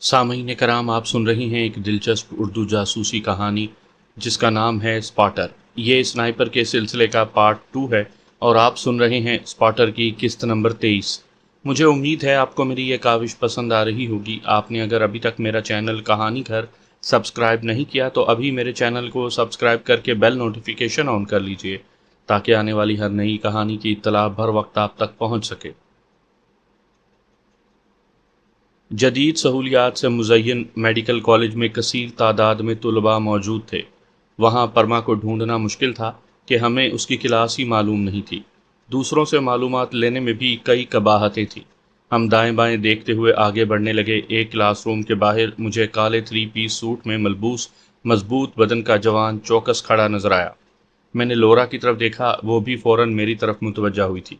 سامعین کرام، آپ سن رہی ہیں ایک دلچسپ اردو جاسوسی کہانی جس کا نام ہے اسپاٹر۔ یہ سنائپر کے سلسلے کا پارٹ 2 ہے اور آپ سن رہے ہیں اسپاٹر کی قسط نمبر 23۔ مجھے امید ہے آپ کو میری یہ کاوش پسند آ رہی ہوگی۔ آپ نے اگر ابھی تک میرا چینل کہانی گھر سبسکرائب نہیں کیا تو ابھی میرے چینل کو سبسکرائب کر کے بیل نوٹیفیکیشن آن کر لیجئے تاکہ آنے والی ہر نئی کہانی کی اطلاع بھر وقت آپ تک پہنچ سکے۔ جدید سہولیات سے مزین میڈیکل کالج میں کثیر تعداد میں طلباء موجود تھے۔ وہاں پرما کو ڈھونڈنا مشکل تھا کہ ہمیں اس کی کلاس ہی معلوم نہیں تھی۔ دوسروں سے معلومات لینے میں بھی کئی قباحتیں تھیں۔ ہم دائیں بائیں دیکھتے ہوئے آگے بڑھنے لگے۔ ایک کلاس روم کے باہر مجھے کالے 3 پیس سوٹ میں ملبوس مضبوط بدن کا جوان چوکس کھڑا نظر آیا۔ میں نے لورا کی طرف دیکھا، وہ بھی فوراً میری طرف متوجہ ہوئی تھی۔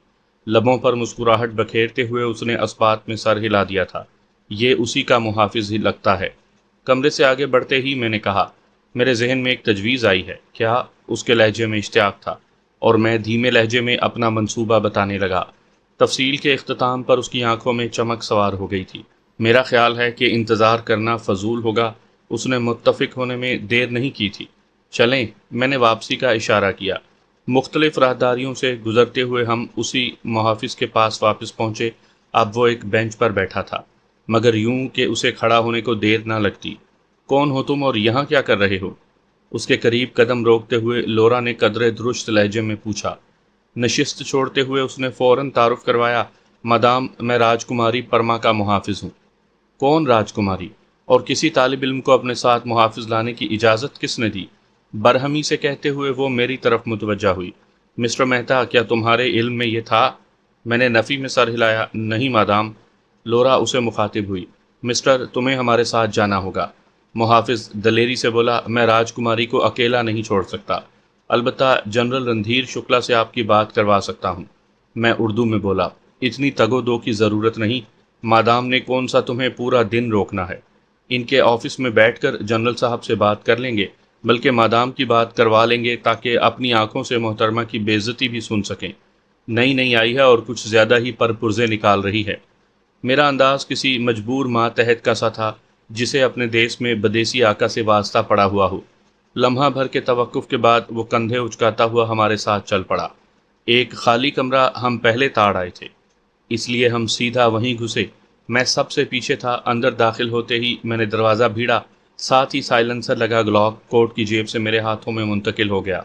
لبوں پر مسکراہٹ بکھیرتے ہوئے اس نے اسبات میں سر ہلا دیا تھا۔ یہ اسی کا محافظ ہی لگتا ہے۔ کمرے سے آگے بڑھتے ہی میں نے کہا، میرے ذہن میں ایک تجویز آئی ہے۔ کیا؟ اس کے لہجے میں اشتیاق تھا اور میں دھیمے لہجے میں اپنا منصوبہ بتانے لگا۔ تفصیل کے اختتام پر اس کی آنکھوں میں چمک سوار ہو گئی تھی۔ میرا خیال ہے کہ انتظار کرنا فضول ہوگا۔ اس نے متفق ہونے میں دیر نہیں کی تھی۔ چلیں، میں نے واپسی کا اشارہ کیا۔ مختلف راہداریوں سے گزرتے ہوئے ہم اسی محافظ کے پاس واپس پہنچے۔ اب وہ ایک بینچ پر بیٹھا تھا، مگر یوں کہ اسے کھڑا ہونے کو دیر نہ لگتی۔ کون ہو تم اور یہاں کیا کر رہے ہو؟ اس کے قریب قدم روکتے ہوئے لورا نے قدرے درست لہجے میں پوچھا۔ نشست چھوڑتے ہوئے اس نے فوراً تعارف کروایا، مدام، میں راجکماری پرما کا محافظ ہوں۔ کون راجکماری؟ اور کسی طالب علم کو اپنے ساتھ محافظ لانے کی اجازت کس نے دی؟ برہمی سے کہتے ہوئے وہ میری طرف متوجہ ہوئی۔ مسٹر مہتا، کیا تمہارے علم میں یہ تھا؟ میں نے نفی میں سر ہلایا۔ نہیں مادام۔ لورا اسے مخاطب ہوئی۔ مسٹر، تمہیں ہمارے ساتھ جانا ہوگا۔ محافظ دلیری سے بولا، میں راجکماری کو اکیلا نہیں چھوڑ سکتا، البتہ جنرل رندھیر شکلا سے آپ کی بات کروا سکتا ہوں۔ میں اردو میں بولا، اتنی تگ و دو کی ضرورت نہیں، مادام نے کون سا تمہیں پورا دن روکنا ہے۔ ان کے آفس میں بیٹھ کر جنرل صاحب سے بات کر لیں گے، بلکہ مادام کی بات کروا لیں گے تاکہ اپنی آنکھوں سے محترمہ کی بے عزتی بھی سن سکیں۔ نئی نئی آئی ہے اور کچھ زیادہ ہی پرپرزے نکال رہی ہے۔ میرا انداز کسی مجبور ماتحت کا سا تھا جسے اپنے دیس میں بدیسی آقا سے واسطہ پڑا ہوا ہو۔ لمحہ بھر کے توقف کے بعد وہ کندھے اچکاتا ہوا ہمارے ساتھ چل پڑا۔ ایک خالی کمرہ ہم پہلے تاڑ آئے تھے، اس لیے ہم سیدھا وہیں گھسے۔ میں سب سے پیچھے تھا۔ اندر داخل ہوتے ہی میں نے دروازہ بھیڑا، ساتھ ہی سائلنسر لگا گلاک کوٹ کی جیب سے میرے ہاتھوں میں منتقل ہو گیا۔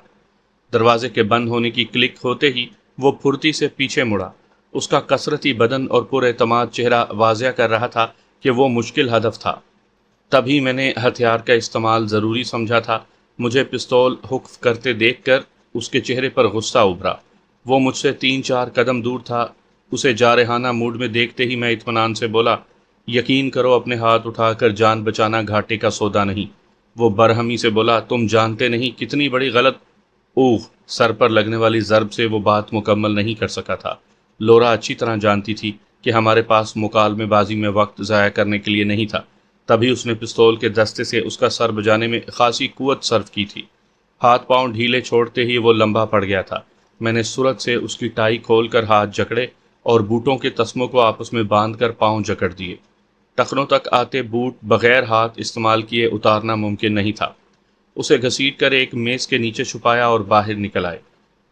دروازے کے بند ہونے کی کلک ہوتے ہی وہ پھرتی سے پیچھے مڑا۔ اس کا کثرتی بدن اور پر اعتماد چہرہ واضح کر رہا تھا کہ وہ مشکل ہدف تھا۔ تبھی میں نے ہتھیار کا استعمال ضروری سمجھا تھا۔ مجھے پستول حکف کرتے دیکھ کر اس کے چہرے پر غصہ ابھرا۔ وہ مجھ سے 3-4 قدم دور تھا۔ اسے جارحانہ موڈ میں دیکھتے ہی میں اطمینان سے بولا، یقین کرو اپنے ہاتھ اٹھا کر جان بچانا گھاٹے کا سودا نہیں۔ وہ برہمی سے بولا، تم جانتے نہیں کتنی بڑی غلط۔ اوہ! سر پر لگنے والی ضرب سے وہ بات مکمل نہیں کر سکا تھا۔ لورا اچھی طرح جانتی تھی کہ ہمارے پاس مکالمے بازی میں وقت ضائع کرنے کے لیے نہیں تھا۔ تبھی اس نے پستول کے دستے سے اس کا سر بجانے میں خاصی قوت صرف کی تھی۔ ہاتھ پاؤں ڈھیلے چھوڑتے ہی وہ لمبا پڑ گیا تھا۔ میں نے سرعت سے اس کی ٹائی کھول کر ہاتھ جکڑے اور بوٹوں کے تسموں کو آپس میں باندھ کر پاؤں جکڑ دیے۔ ٹخنوں تک آتے بوٹ بغیر ہاتھ استعمال کیے اتارنا ممکن نہیں تھا۔ اسے گھسیٹ کر ایک میز کے نیچے چھپایا اور باہر نکل آئے۔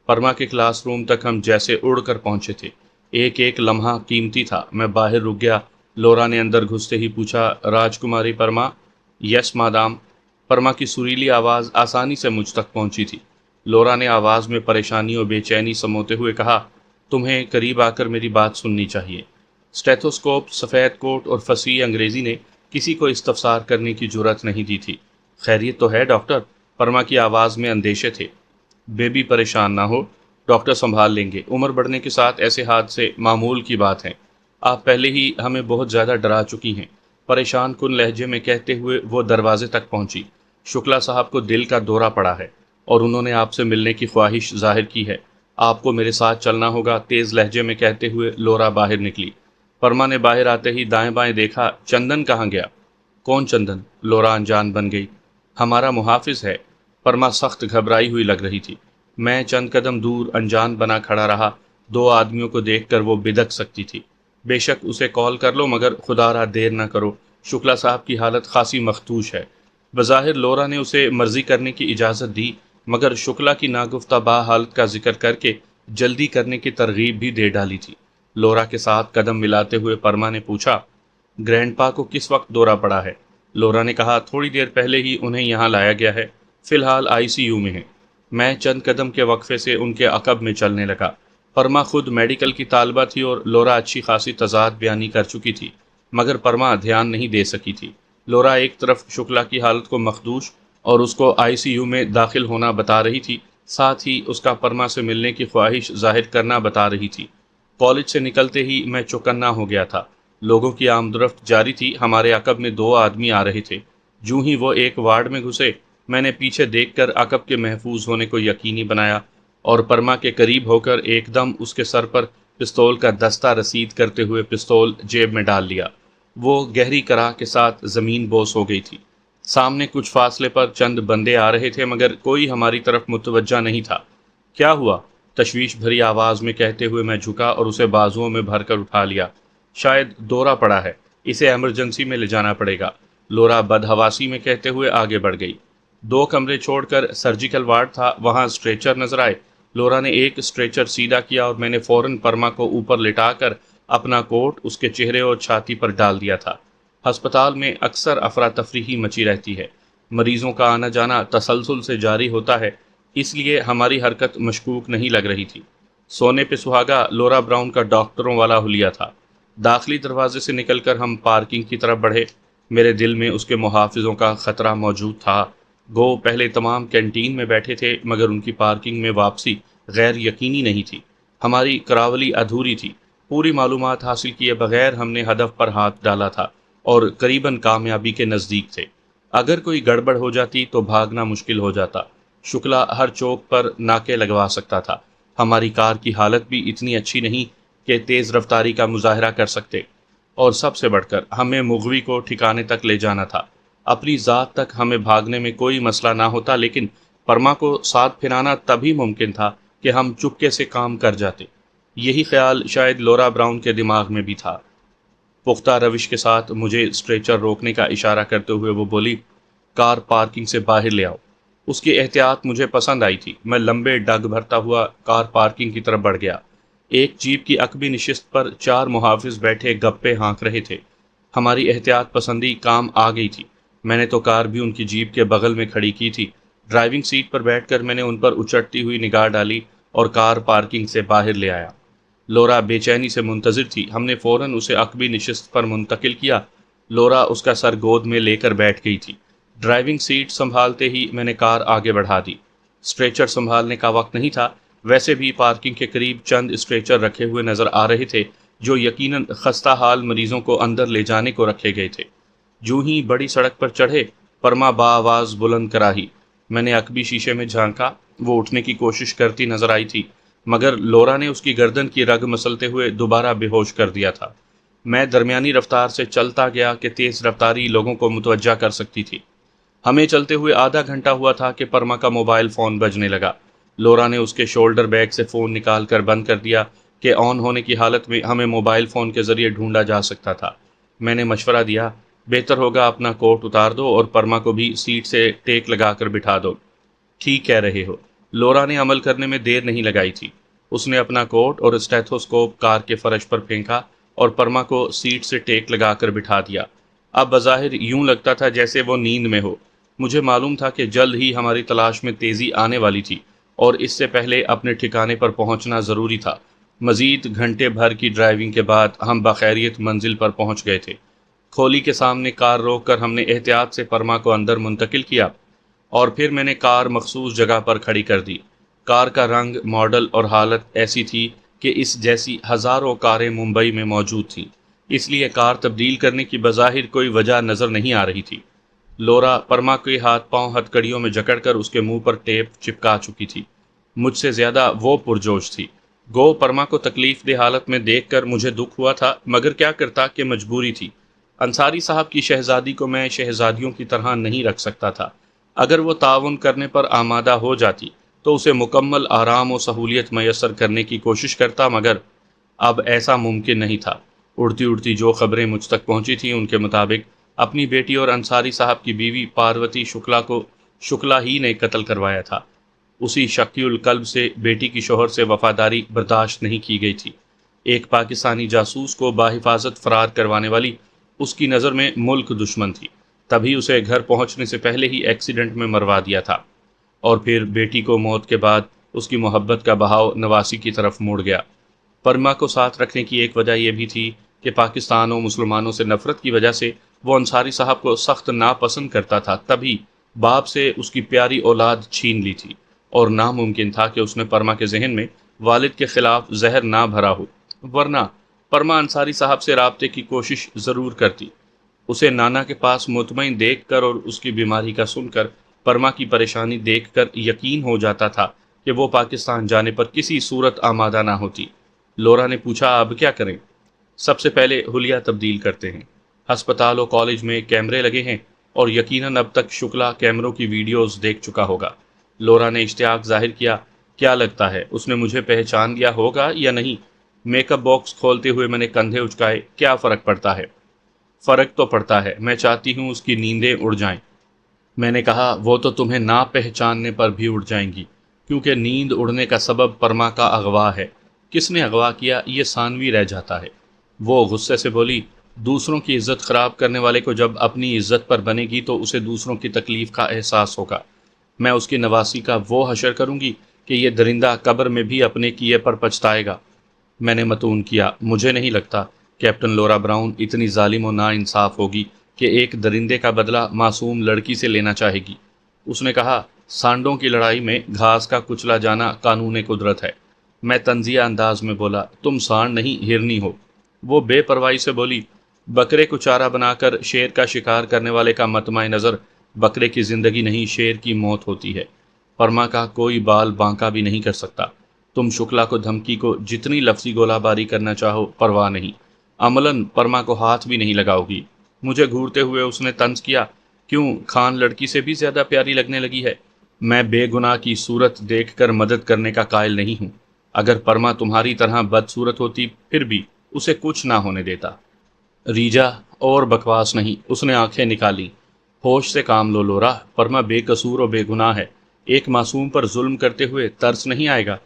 پرما کے کلاس روم تک ہم جیسے اڑ کر پہنچے تھے۔ ایک ایک لمحہ قیمتی تھا۔ میں باہر رک گیا۔ لورا نے اندر گھستے ہی پوچھا، راجکماری پرما؟ یس مادام۔ پرما کی سریلی آواز آسانی سے مجھ تک پہنچی تھی۔ لورا نے آواز میں پریشانی اور بے چینی سموتے ہوئے کہا، تمہیں قریب آ کر میری بات سننی چاہیے۔ اسٹیتھوسکوپ، سفید کوٹ اور فصیح انگریزی نے کسی کو استفسار کرنے کی جرأت نہیں دی تھی۔ خیریت تو ہے ڈاکٹر؟ پرما کی آواز میں اندیشے تھے۔ بیبی پریشان نہ ہو، ڈاکٹر سنبھال لیں گے۔ عمر بڑھنے کے ساتھ ایسے حادثے معمول کی بات ہیں۔ آپ پہلے ہی ہمیں بہت زیادہ ڈرا چکی ہیں، پریشان کن لہجے میں کہتے ہوئے وہ دروازے تک پہنچی۔ شکلا صاحب کو دل کا دورہ پڑا ہے اور انہوں نے آپ سے ملنے کی خواہش ظاہر کی ہے۔ آپ کو میرے ساتھ چلنا ہوگا، تیز لہجے میں کہتے ہوئے لورا باہر نکلی۔ پرما نے باہر آتے ہی دائیں بائیں دیکھا۔ چندن کہاں گیا؟ کون چندن؟ لورا انجان بن گئی۔ ہمارا محافظ ہے۔ پرما سخت گھبرائی ہوئی لگ رہی تھی۔ میں چند قدم دور انجان بنا کھڑا رہا۔ 2 آدمیوں کو دیکھ کر وہ بدک سکتی تھی۔ بے شک اسے کال کر لو، مگر خدا را دیر نہ کرو۔ شکلا صاحب کی حالت خاصی مخدوش ہے۔ بظاہر لورا نے اسے مرضی کرنے کی اجازت دی، مگر شکلا کی ناگفتہ با حالت کا ذکر کر کے جلدی کرنے کی ترغیب بھی دے ڈالی تھی۔ لورا کے ساتھ قدم ملاتے ہوئے پرما نے پوچھا، گرینڈ پا کو کس وقت دورہ پڑا ہے؟ لورا نے کہا، تھوڑی دیر پہلے ہی انہیں یہاں لایا گیا ہے، فی الحال ICU میں ہیں۔ میں چند قدم کے وقفے سے ان کے عقب میں چلنے لگا۔ پرما خود میڈیکل کی طالبہ تھی اور لورا اچھی خاصی تضاد بیانی کر چکی تھی، مگر پرما دھیان نہیں دے سکی تھی۔ لورا ایک طرف شکلا کی حالت کو مخدوش اور اس کو ICU میں داخل ہونا بتا رہی تھی، ساتھ ہی اس کا پرما سے ملنے کی خواہش ظاہر کرنا بتا رہی تھی۔ کالج سے نکلتے ہی میں چوکنا ہو گیا تھا۔ لوگوں کی آمد و رفت جاری تھی۔ ہمارے عقب میں 2 آدمی آ رہے تھے۔ جوں ہی وہ ایک وارڈ میں گھسے، میں نے پیچھے دیکھ کر عقب کے محفوظ ہونے کو یقینی بنایا اور پرما کے قریب ہو کر ایک دم اس کے سر پر پستول کا دستہ رسید کرتے ہوئے پستول جیب میں ڈال لیا۔ وہ گہری کراہ کے ساتھ زمین بوس ہو گئی تھی۔ سامنے کچھ فاصلے پر چند بندے آ رہے تھے، مگر کوئی ہماری طرف متوجہ نہیں تھا۔ کیا ہوا؟ تشویش بھری آواز میں کہتے ہوئے میں جھکا اور اسے بازوؤں میں بھر کر اٹھا لیا۔ شاید دورہ پڑا ہے، اسے ایمرجنسی میں لے جانا پڑے گا، لورا بدحواسی میں کہتے ہوئے آگے بڑھ گئی۔ 2 کمرے چھوڑ کر سرجیکل وارڈ تھا، وہاں اسٹریچر نظر آئے۔ لورا نے ایک اسٹریچر سیدھا کیا اور میں نے فوراً پرما کو اوپر لٹا کر اپنا کوٹ اس کے چہرے اور چھاتی پر ڈال دیا تھا۔ ہسپتال میں اکثر افراتفری مچی رہتی ہے، مریضوں کا آنا جانا تسلسل سے جاری ہوتا ہے، اس لیے ہماری حرکت مشکوک نہیں لگ رہی تھی۔ سونے پہ سہاگا لورا براؤن کا ڈاکٹروں والا حلیہ تھا۔ داخلی دروازے سے نکل کر ہم پارکنگ کی طرف بڑھے۔ میرے دل میں اس کے محافظوں کا خطرہ موجود تھا۔ گو پہلے تمام کینٹین میں بیٹھے تھے، مگر ان کی پارکنگ میں واپسی غیر یقینی نہیں تھی۔ ہماری کراولی ادھوری تھی۔ پوری معلومات حاصل کیے بغیر ہم نے ہدف پر ہاتھ ڈالا تھا اور قریباً کامیابی کے نزدیک تھے۔ اگر کوئی گڑبڑ ہو جاتی تو بھاگنا مشکل ہو جاتا۔ شکلا ہر چوک پر ناکے لگوا سکتا تھا۔ ہماری کار کی حالت بھی اتنی اچھی نہیں کہ تیز رفتاری کا مظاہرہ کر سکتے، اور سب سے بڑھ کر ہمیں مغوی کو ٹھکانے تک لے جانا تھا۔ اپنی ذات تک ہمیں بھاگنے میں کوئی مسئلہ نہ ہوتا، لیکن پرما کو ساتھ پھرانا تبھی ممکن تھا کہ ہم چپکے سے کام کر جاتے۔ یہی خیال شاید لورا براؤن کے دماغ میں بھی تھا۔ پختہ روش کے ساتھ مجھے اسٹریچر روکنے کا اشارہ کرتے ہوئے وہ بولی، کار پارکنگ سے باہر لے آؤ۔ اس کی احتیاط مجھے پسند آئی تھی۔ میں لمبے ڈگ بھرتا ہوا کار پارکنگ کی طرف بڑھ گیا۔ ایک جیپ کی عقبی نشست پر 4 محافظ بیٹھے گپے ہانک رہے تھے۔ ہماری احتیاط پسندی کام آ گئی تھی۔ میں نے تو کار بھی ان کی جیپ کے بغل میں کھڑی کی تھی۔ ڈرائیونگ سیٹ پر بیٹھ کر میں نے ان پر اچٹتی ہوئی نگاہ ڈالی اور کار پارکنگ سے باہر لے آیا۔ لورا بے چینی سے منتظر تھی۔ ہم نے فوراً اسے عقبی نشست پر منتقل کیا۔ لورا اس کا سر گود میں لے کر بیٹھ گئی تھی۔ ڈرائیونگ سیٹ سنبھالتے ہی میں نے کار آگے بڑھا دی۔ اسٹریچر سنبھالنے کا وقت نہیں تھا، ویسے بھی پارکنگ کے قریب چند اسٹریچر رکھے ہوئے نظر آ رہے تھے جو یقیناً خستہ حال مریضوں کو اندر لے جانے کو رکھے گئے تھے۔ جو ہی بڑی سڑک پر چڑھے، پرما بآواز بلند کراہی۔ میں نے عقبی شیشے میں جھانکا، وہ اٹھنے کی کوشش کرتی نظر آئی تھی، مگر لورا نے اس کی گردن کی رگ مسلتے ہوئے دوبارہ بے ہوش کر دیا تھا۔ میں درمیانی رفتار سے چلتا گیا کہ تیز رفتاری لوگوں کو متوجہ کر سکتی تھی۔ ہمیں چلتے ہوئے آدھا گھنٹہ ہوا تھا کہ پرما کا موبائل فون بجنے لگا۔ لورا نے اس کے شولڈر بیگ سے فون نکال کر بند کر دیا کہ آن ہونے کی حالت میں ہمیں موبائل فون کے ذریعے ڈھونڈا جا سکتا تھا۔ میں نے مشورہ دیا، بہتر ہوگا اپنا کوٹ اتار دو اور پرما کو بھی سیٹ سے ٹیک لگا کر بٹھا دو۔ ٹھیک کہہ رہے ہو۔ لورا نے عمل کرنے میں دیر نہیں لگائی تھی۔ اس نے اپنا کوٹ اور اسٹیتھوسکوپ کار کے فرش پر پھینکا اور پرما کو سیٹ سے ٹیک لگا کر بٹھا دیا۔ اب بظاہر یوں لگتا تھا جیسے وہ نیند میں ہو۔ مجھے معلوم تھا کہ جلد ہی ہماری تلاش میں تیزی آنے والی تھی اور اس سے پہلے اپنے ٹھکانے پر پہنچنا ضروری تھا۔ مزید گھنٹے بھر کی ڈرائیونگ کے بعد ہم بخیریت منزل پر پہنچ گئے تھے۔ کھولی کے سامنے کار روک کر ہم نے احتیاط سے پرما کو اندر منتقل کیا اور پھر میں نے کار مخصوص جگہ پر کھڑی کر دی۔ کار کا رنگ، ماڈل اور حالت ایسی تھی کہ اس جیسی ہزاروں کاریں ممبئی میں موجود تھیں، اس لیے کار تبدیل کرنے کی بظاہر کوئی وجہ نظر نہیں آ رہی تھی۔ لورا پرما کے ہاتھ پاؤں ہتھ کڑیوں میں جکڑ کر اس کے منہ پر ٹیپ چپکا چکی تھی۔ مجھ سے زیادہ وہ پرجوش تھی۔ گو پرما کو تکلیف دہ حالت میں دیکھ کر مجھے دکھ ہوا تھا، مگر کیا کرتا کہ مجبوری تھی۔ انصاری صاحب کی شہزادی کو میں شہزادیوں کی طرح نہیں رکھ سکتا تھا۔ اگر وہ تعاون کرنے پر آمادہ ہو جاتی تو اسے مکمل آرام و سہولیت میسر کرنے کی کوشش کرتا، مگر اب ایسا ممکن نہیں تھا۔ اڑتی اڑتی جو خبریں مجھ تک پہنچی تھیں ان کے مطابق اپنی بیٹی اور انصاری صاحب کی بیوی پاروتی شکلا کو شکلا ہی نے قتل کروایا تھا۔ اسی شقی القلب سے بیٹی کی شوہر سے وفاداری برداشت نہیں کی گئی تھی۔ ایک پاکستانی جاسوس کو باحفاظت فرار کروانے والی اس کی نظر میں ملک دشمن تھی، تبھی اسے گھر پہنچنے سے پہلے ہی ایکسیڈنٹ میں مروا دیا تھا، اور پھر بیٹی کو موت کے بعد اس کی محبت کا بہاؤ نواسی کی طرف موڑ گیا۔ پرما کو ساتھ رکھنے کی ایک وجہ یہ بھی تھی کہ پاکستان و مسلمانوں سے نفرت کی وجہ سے وہ انصاری صاحب کو سخت ناپسند کرتا تھا، تبھی باپ سے اس کی پیاری اولاد چھین لی تھی، اور ناممکن تھا کہ اس نے پرما کے ذہن میں والد کے خلاف زہر نہ بھرا ہو، ورنہ پرما انصاری صاحب سے رابطے کی کوشش ضرور کرتی۔ اسے نانا کے پاس مطمئن دیکھ کر اور اس کی بیماری کا سن کر پرما کی پریشانی دیکھ کر یقین ہو جاتا تھا کہ وہ پاکستان جانے پر کسی صورت آمادہ نہ ہوتی۔ لورا نے پوچھا، اب کیا کریں؟ سب سے پہلے حلیہ تبدیل کرتے ہیں۔ ہسپتال و کالج میں کیمرے لگے ہیں اور یقیناً اب تک شکلا کیمروں کی ویڈیوز دیکھ چکا ہوگا۔ لورا نے اشتیاق ظاہر کیا، کیا لگتا ہے اس نے مجھے پہچان لیا ہوگا یا نہیں؟ میک اپ باکس کھولتے ہوئے میں نے کندھے اچکائے، کیا فرق پڑتا ہے؟ فرق تو پڑتا ہے، میں چاہتی ہوں اس کی نیندیں اڑ جائیں۔ میں نے کہا، وہ تو تمہیں نہ پہچاننے پر بھی اڑ جائیں گی، کیونکہ نیند اڑنے کا سبب پرما کا اغوا ہے۔ کس نے اغوا کیا یہ ثانوی رہ جاتا ہے۔ وہ غصے سے بولی، دوسروں کی عزت خراب کرنے والے کو جب اپنی عزت پر بنے گی تو اسے دوسروں کی تکلیف کا احساس ہوگا۔ میں اس کی نواسی کا وہ حشر کروں گی کہ یہ درندہ قبر میں بھی اپنے کیے پر پچھتائے گا۔ میں نے متون کیا، مجھے نہیں لگتا کیپٹن لورا براؤن اتنی ظالم و نا انصاف ہوگی کہ ایک درندے کا بدلہ معصوم لڑکی سے لینا چاہے گی۔ اس نے کہا، سانڈوں کی لڑائی میں گھاس کا کچلا جانا قانون قدرت ہے۔ میں طنزیہ انداز میں بولا، تم سانڈ نہیں ہرنی ہو۔ وہ بے پرواہی سے بولی، بکرے کو چارہ بنا کر شیر کا شکار کرنے والے کا مطمع نظر بکرے کی زندگی نہیں شیر کی موت ہوتی ہے۔ پرما کا کوئی بال بانکا بھی نہیں کر سکتا۔ تم شکلا کو دھمکی کو جتنی لفظی گولہ باری کرنا چاہو پرواہ نہیں، عملاً پرما کو ہاتھ بھی نہیں لگاؤ گی۔ مجھے گھورتے ہوئے اس نے طنز کیا، کیوں خان لڑکی سے بھی زیادہ پیاری لگنے لگی ہے؟ میں بے گناہ کی صورت دیکھ کر مدد کرنے کا قائل نہیں ہوں۔ اگر پرما تمہاری طرح بدصورت ہوتی پھر بھی اسے کچھ نہ ہونے دیتا۔ ریجا، اور بکواس نہیں، اس نے آنکھیں نکالی۔ ہوش سے کام لو لورا، پرما بے قصور و بے گناہ ہے۔ ایک معصوم پر ظلم کرتے ہوئے ترس نہیں آئے گا؟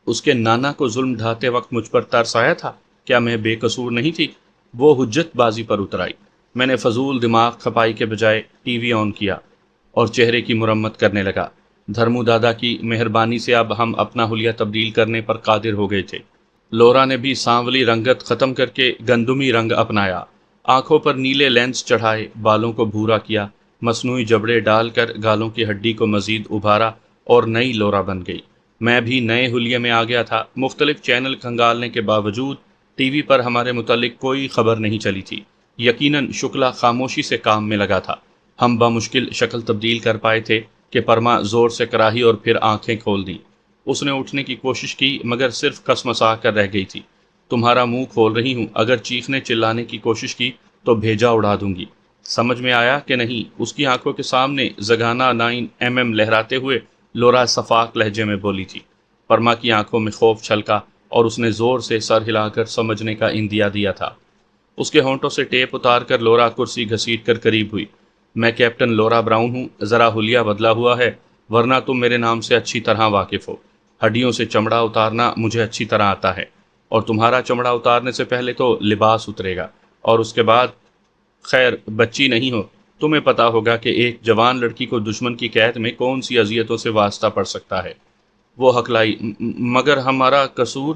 اس کے نانا کو ظلم ڈھاتے وقت مجھ پر ترس آیا تھا؟ کیا میں بے قصور نہیں تھی؟ وہ حجت بازی پر اترائی۔ میں نے فضول دماغ کھپائی کے بجائے ٹی وی آن کیا اور چہرے کی مرمت کرنے لگا۔ دھرمو دادا کی مہربانی سے اب ہم اپنا حلیہ تبدیل کرنے پر قادر ہو گئے تھے۔ لورا نے بھی سانولی رنگت ختم کر کے گندمی رنگ اپنایا، آنکھوں پر نیلے لینس چڑھائے، بالوں کو بھورا کیا، مصنوعی جبڑے ڈال کر گالوں کی ہڈی کو مزید ابھارا اور نئی لورا بن گئی۔ میں بھی نئے حلیے میں آ گیا تھا۔ مختلف چینل کھنگالنے کے باوجود ٹی وی پر ہمارے متعلق کوئی خبر نہیں چلی تھی۔ یقیناً شکلا خاموشی سے کام میں لگا تھا۔ ہم بمشکل شکل تبدیل کر پائے تھے کہ پرما زور سے کراہی اور پھر آنکھیں کھول دیں۔ اس نے اٹھنے کی کوشش کی مگر صرف کسمسا کر رہ گئی تھی۔ تمہارا منہ کھول رہی ہوں، اگر چیخنے چلانے کی کوشش کی تو بھیجا اڑا دوں گی۔ سمجھ میں آیا کہ نہیں؟ اس کی آنکھوں کے سامنے زگانہ 9mm لہراتے ہوئے لورا صفاق لہجے میں بولی تھی۔ پرما کی آنکھوں میں خوف چھلکا اور اس نے زور سے سر ہلا کر سمجھنے کا اندیا دیا تھا۔ اس کے ہونٹوں سے ٹیپ اتار کر لورا کرسی گھسیٹ کر قریب ہوئی۔ میں کیپٹن لورا براؤن ہوں، ذرا حلیہ بدلا ہوا ہے، ورنہ تم میرے نام سے اچھی طرح واقف ہو۔ ہڈیوں سے چمڑا اتارنا مجھے اچھی طرح آتا ہے، اور تمہارا چمڑا اتارنے سے پہلے تو لباس اترے گا، اور اس کے بعد خیر بچی نہیں ہو، تمہیں پتا ہوگا کہ ایک جوان لڑکی کو دشمن کی قید میں کون سی اذیتوں سے واسطہ پڑ سکتا ہے۔ وہ ہکلائی، مگر ہمارا قصور؟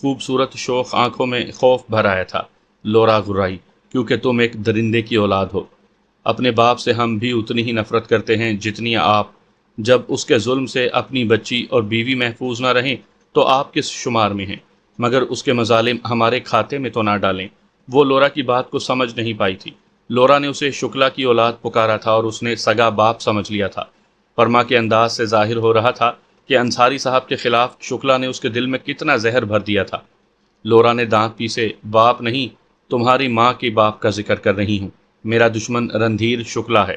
خوبصورت شوخ آنکھوں میں خوف بھر آیا تھا۔ لورا گرائی، کیونکہ تم ایک درندے کی اولاد ہو۔ اپنے باپ سے ہم بھی اتنی ہی نفرت کرتے ہیں جتنی آپ۔ جب اس کے ظلم سے اپنی بچی اور بیوی محفوظ نہ رہیں تو آپ کس شمار میں ہیں؟ مگر اس کے مظالم ہمارے کھاتے میں تو نہ ڈالیں۔ وہ لورا کی بات کو سمجھ نہیں پائی تھی۔ لورا نے اسے شکلا کی اولاد پکارا تھا اور اس نے سگا باپ سمجھ لیا تھا۔ پرما کے انداز سے ظاہر ہو رہا تھا کہ انصاری صاحب کے خلاف شکلا نے اس کے دل میں کتنا زہر بھر دیا تھا۔ لورا نے دانت پیسے، باپ نہیں، تمہاری ماں کی باپ کا ذکر کر رہی ہوں۔ میرا دشمن رندھیر شکلا ہے۔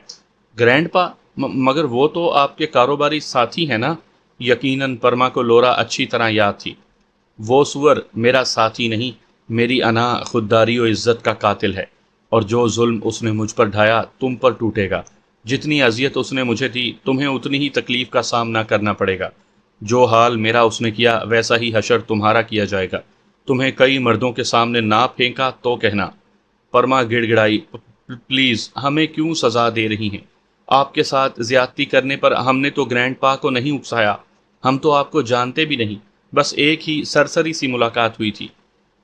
گرینڈ پا؟ مگر وہ تو آپ کے کاروباری ساتھی ہیں نا؟ یقیناً پرما کو لورا اچھی طرح یاد تھی۔ وہ سور میرا ساتھی نہیں، میری انا خودداری و عزت کا قاتل ہے۔ اور جو ظلم اس نے مجھ پر ڈھایا تم پر ٹوٹے گا۔ جتنی اذیت اس نے مجھے دی تمہیں اتنی ہی تکلیف کا سامنا کرنا پڑے گا۔ جو حال میرا اس نے کیا ویسا ہی حشر تمہارا کیا جائے گا۔ تمہیں کئی مردوں کے سامنے نہ پھینکا تو کہنا۔ پرما گڑ گڑائی، پلیز ہمیں کیوں سزا دے رہی ہیں؟ آپ کے ساتھ زیادتی کرنے پر ہم نے تو گرینڈ پا کو نہیں اکسایا، ہم تو آپ کو جانتے بھی نہیں، بس ایک ہی سرسری سی ملاقات ہوئی تھی۔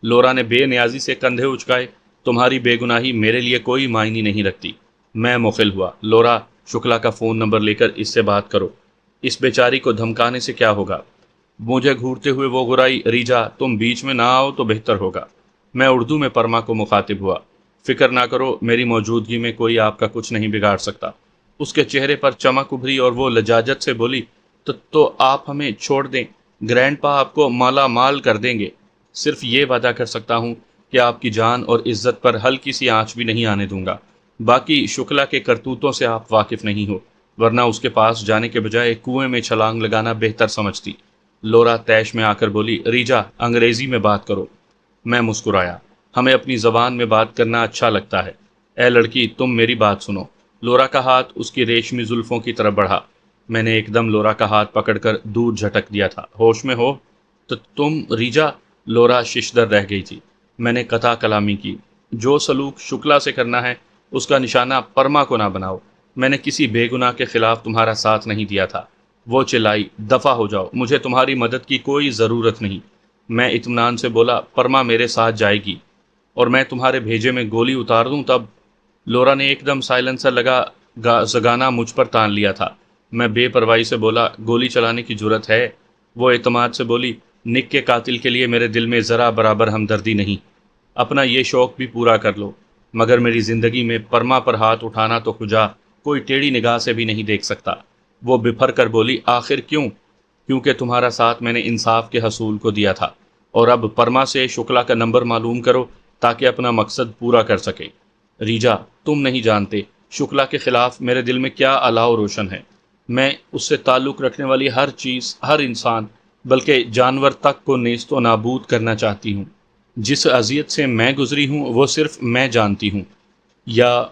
لورا نے بے نیازی سے کندھے اچکائے۔ تمہاری بے گناہی میرے لیے کوئی معنی نہیں رکھتی۔ میں مخل ہوا۔ لورا، شکلا کا فون نمبر لے کر اس سے بات کرو، اس بیچاری کو دھمکانے سے کیا ہوگا؟ مجھے گھورتے ہوئے وہ گرائی، ریجا تم بیچ میں نہ آؤ تو بہتر ہوگا۔ میں اردو میں پرما کو مخاطب ہوا۔ فکر نہ کرو، میری موجودگی میں کوئی آپ کا کچھ نہیں بگاڑ سکتا۔ اس کے چہرے پر چمک ابھری اور وہ لجاجت سے بولی، تو آپ ہمیں چھوڑ دیں، گرینڈ پا آپ کو مالا مال کر دیں گے۔ صرف یہ وعدہ کر سکتا ہوں کہ آپ کی جان اور عزت پر ہلکی سی آنچ بھی نہیں آنے دوں گا۔ باقی شکلا کے کرتوتوں سے آپ واقف نہیں ہو، ورنہ اس کے پاس جانے کے بجائے کنویں میں چھلانگ لگانا بہتر سمجھتی۔ لورا طیش میں آ کر بولی، ریجا انگریزی میں بات کرو۔ میں مسکرایا۔ ہمیں اپنی زبان میں بات کرنا اچھا لگتا ہے۔ اے لڑکی، تم میری بات سنو۔ لورا کا ہاتھ اس کی ریشمی زلفوں کی طرف بڑھا۔ میں نے ایک دم لورا کا ہاتھ پکڑ کر دور جھٹک دیا تھا۔ ہوش میں ہو؟ تو تم ریجا؟ لورا ششدر رہ گئی تھی۔ میں نے قطع کلامی کی۔ جو سلوک شکلا سے کرنا ہے اس کا نشانہ پرما کو نہ بناؤ۔ میں نے کسی بے گناہ کے خلاف تمہارا ساتھ نہیں دیا تھا۔ وہ چلائی، دفع ہو جاؤ، مجھے تمہاری مدد کی کوئی ضرورت نہیں۔ میں اطمینان سے بولا، پرما میرے ساتھ جائے گی، اور میں تمہارے بھیجے میں گولی اتار دوں تب؟ لورا نے ایک دم سائلنسر زگانا مجھ پر تان لیا تھا۔ میں بے پرواہی سے بولا، گولی چلانے کی جرت ہے؟ وہ اعتماد سے بولی، نک کے قاتل کے لیے میرے دل میں ذرا برابر ہمدردی نہیں۔ اپنا یہ شوق بھی پورا کر لو، مگر میری زندگی میں پرما پر ہاتھ اٹھانا تو خدا کوئی ٹیڑھی نگاہ سے بھی نہیں دیکھ سکتا۔ وہ بپھر کر بولی، آخر کیوں؟ کیونکہ تمہارا ساتھ میں نے انصاف کے حصول کو دیا تھا، اور اب پرما سے شکلا کا نمبر معلوم کرو تاکہ اپنا مقصد پورا کر سکے۔ ریجا، تم نہیں جانتے شکلا کے خلاف میرے دل میں کیا الاؤ روشن ہے۔ میں اس سے تعلق رکھنے والی ہر چیز، ہر انسان، بلکہ جانور تک کو نیست و نابود کرنا چاہتی ہوں۔ جس اذیت سے میں گزری ہوں وہ صرف میں جانتی ہوں۔ یا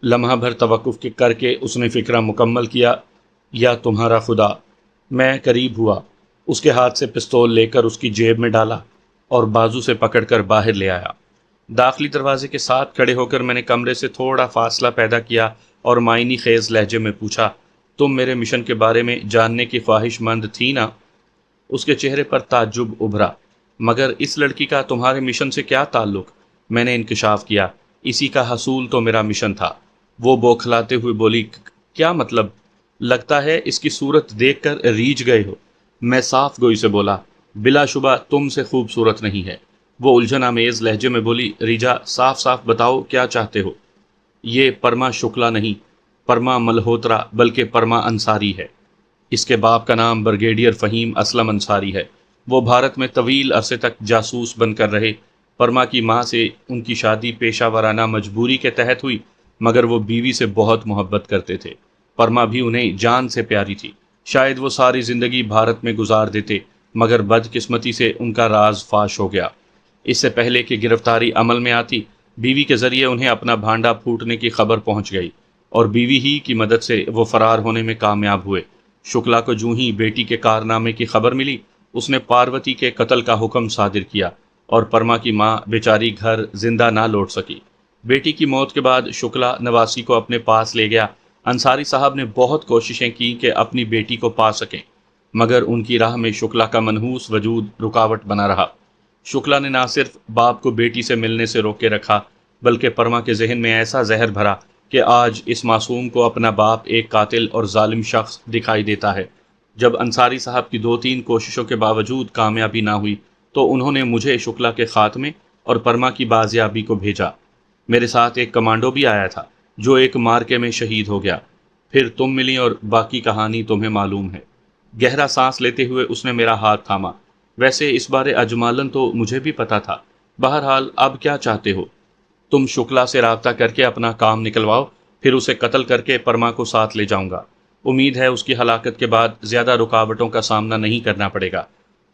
لمحہ بھر توقف کر کے اس نے فکرہ مکمل کیا، یا تمہارا خدا۔ میں قریب ہوا، اس کے ہاتھ سے پستول لے کر اس کی جیب میں ڈالا اور بازو سے پکڑ کر باہر لے آیا۔ داخلی دروازے کے ساتھ کھڑے ہو کر میں نے کمرے سے تھوڑا فاصلہ پیدا کیا اور معنی خیز لہجے میں پوچھا، تم میرے مشن کے بارے میں جاننے کی خواہش مند تھی نا؟ اس کے چہرے پر تعجب ابھرا۔ مگر اس لڑکی کا تمہارے مشن سے کیا تعلق؟ میں نے انکشاف کیا، اسی کا حصول تو میرا مشن تھا۔ وہ بوکھلاتے ہوئے بولی، کیا مطلب؟ لگتا ہے اس کی صورت دیکھ کر ریجھ گئے ہو۔ میں صاف گوئی سے بولا، بلا شبہ تم سے خوبصورت نہیں ہے۔ وہ الجھن آمیز لہجے میں بولی، ریجا صاف صاف بتاؤ کیا چاہتے ہو؟ یہ پرما شکلا نہیں، پرما ملہوترا بلکہ پرما انصاری ہے۔ اس کے باپ کا نام بریگیڈیئر فہیم اسلم انصاری ہے۔ وہ بھارت میں طویل عرصے تک جاسوس بن کر رہے۔ پرما کی ماں سے ان کی شادی پیشہ ورانہ مجبوری کے تحت ہوئی، مگر وہ بیوی سے بہت محبت کرتے تھے۔ پرما بھی انہیں جان سے پیاری تھی۔ شاید وہ ساری زندگی بھارت میں گزار دیتے، مگر بدقسمتی سے ان کا راز فاش ہو گیا۔ اس سے پہلے کہ گرفتاری عمل میں آتی، بیوی کے ذریعے انہیں اپنا بھانڈا پھوٹنے کی خبر پہنچ گئی، اور بیوی ہی کی مدد سے وہ فرار ہونے میں کامیاب ہوئے۔ شکلا کو جوں ہی بیٹی کے کارنامے کی خبر ملی، اس نے پاروتی کے قتل کا حکم صادر کیا، اور پرما کی ماں بیچاری گھر زندہ نہ لوٹ سکی۔ بیٹی کی موت کے بعد شکلا نواسی کو اپنے پاس لے گیا۔ انصاری صاحب نے بہت کوششیں کی کہ اپنی بیٹی کو پا سکیں، مگر ان کی راہ میں شکلا کا منحوس وجود رکاوٹ بنا رہا۔ شکلا نے نہ صرف باپ کو بیٹی سے ملنے سے روکے رکھا، بلکہ پرما کے ذہن میں ایسا زہر بھرا کہ آج اس معصوم کو اپنا باپ ایک قاتل اور ظالم شخص دکھائی دیتا ہے۔ جب انصاری صاحب کی 2-3 کوششوں کے باوجود کامیابی نہ ہوئی تو انہوں نے مجھے شکلا کے خاتمے اور پرما کی بازیابی کو بھیجا۔ میرے ساتھ ایک کمانڈو بھی آیا تھا جو ایک مارکے میں شہید ہو گیا۔ پھر تم ملی اور باقی کہانی تمہیں معلوم ہے۔ گہرا سانس لیتے ہوئے اس نے میرا ہاتھ تھاما۔ ویسے اس بارے اجمالن تو مجھے بھی پتا تھا۔ بہرحال اب کیا چاہتے ہو؟ تم شکلا سے رابطہ کر کے اپنا کام نکلواؤ، پھر اسے قتل کر کے پرما کو ساتھ لے جاؤں گا۔ امید ہے اس کی ہلاکت کے بعد زیادہ رکاوٹوں کا سامنا نہیں کرنا پڑے گا۔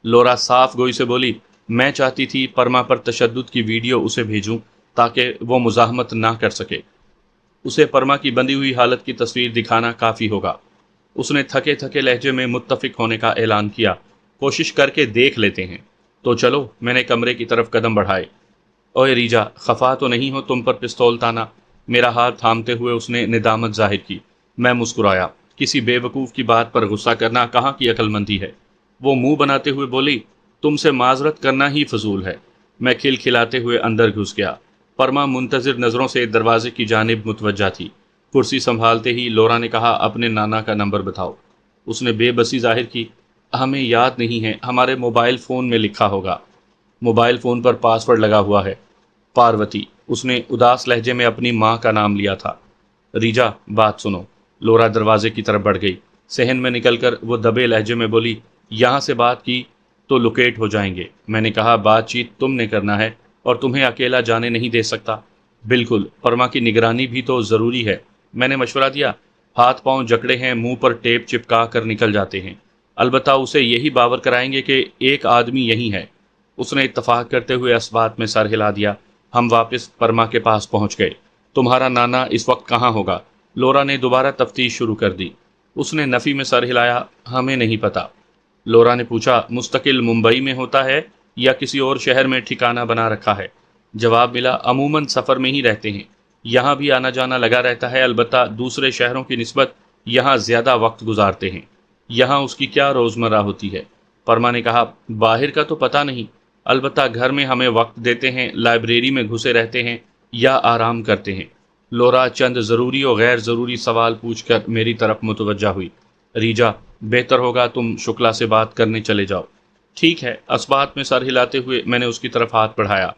لورا صاف گوئی سے بولی، میں چاہتی تھی پرما پر تشدد کی ویڈیو اسے بھیجوں تاکہ وہ مزاحمت نہ کر سکے۔ اسے پرما کی بندھی ہوئی حالت کی تصویر دکھانا کافی ہوگا۔ اس نے تھکے تھکے لہجے میں متفق ہونے کا اعلان کیا۔ کوشش کر کے دیکھ لیتے ہیں۔ تو چلو، میں نے کمرے کی طرف قدم بڑھائے۔ اوے ریجا، خفا تو نہیں ہو تم پر پستول تانا؟ میرا ہاتھ تھامتے ہوئے اس نے ندامت ظاہر کی۔ میں مسکرایا۔ کسی بے وقوف کی بات پر غصہ کرنا کہاں کی عقل مندی ہے؟ وہ منہ بناتے ہوئے بولی، تم سے معذرت کرنا ہی فضول ہے۔ میں کھلکھلاتے ہوئے اندر گھس گیا۔ پرما منتظر نظروں سے دروازے کی جانب متوجہ تھی۔ کرسی سنبھالتے ہی لورا نے کہا، اپنے نانا کا نمبر بتاؤ۔ اس نے بے بسی ظاہر کی۔ ہمیں یاد نہیں ہے، ہمارے موبائل فون میں لکھا ہوگا۔ موبائل فون پر پاس ورڈ لگا ہوا ہے، پاروتی۔ اس نے اداس لہجے میں اپنی ماں کا نام لیا تھا۔ ریجا، بات سنو۔ لورا دروازے کی طرف بڑھ گئی۔ صحن میں نکل کر وہ دبے لہجے میں بولی، یہاں سے بات کی تو لوکیٹ ہو جائیں گے۔ میں نے کہا، بات چیت تم نے کرنا ہے اور تمہیں اکیلا جانے نہیں دے سکتا۔ بالکل، پرما کی نگرانی بھی تو ضروری ہے۔ میں نے مشورہ دیا۔ ہاتھ پاؤں جکڑے ہیں، منہ پر ٹیپ چپکا کر نکل جاتے ہیں۔ البتہ اسے یہی باور کرائیں گے کہ ایک آدمی یہی ہے۔ اس نے اتفاق کرتے ہوئے اس بات میں سر ہلا دیا۔ ہم واپس پرما کے پاس پہنچ گئے۔ تمہارا نانا اس وقت کہاں ہوگا؟ لورا نے دوبارہ تفتیش شروع کر دی۔ اس نے نفی میں سر ہلایا۔ ہمیں نہیں پتا۔ لورا نے پوچھا، مستقل ممبئی میں ہوتا ہے یا کسی اور شہر میں ٹھکانہ بنا رکھا ہے؟ جواب ملا، عموماً سفر میں ہی رہتے ہیں۔ یہاں بھی آنا جانا لگا رہتا ہے، البتہ دوسرے شہروں کی نسبت یہاں زیادہ وقت گزارتے ہیں۔ یہاں اس کی کیا روزمرہ ہوتی ہے؟ پرما نے کہا، باہر کا تو پتہ نہیں، البتہ گھر میں ہمیں وقت دیتے ہیں، لائبریری میں گھسے رہتے ہیں یا آرام کرتے ہیں۔ لورا چند ضروری و غیر ضروری سوال پوچھ کر میری طرف متوجہ ہوئی۔ ریجا، بہتر ہوگا تم شکلا سے بات کرنے چلے جاؤ۔ ٹھیک ہے۔ اسبات میں سر ہلاتے ہوئے میں نے اس کی طرف ہاتھ بڑھایا۔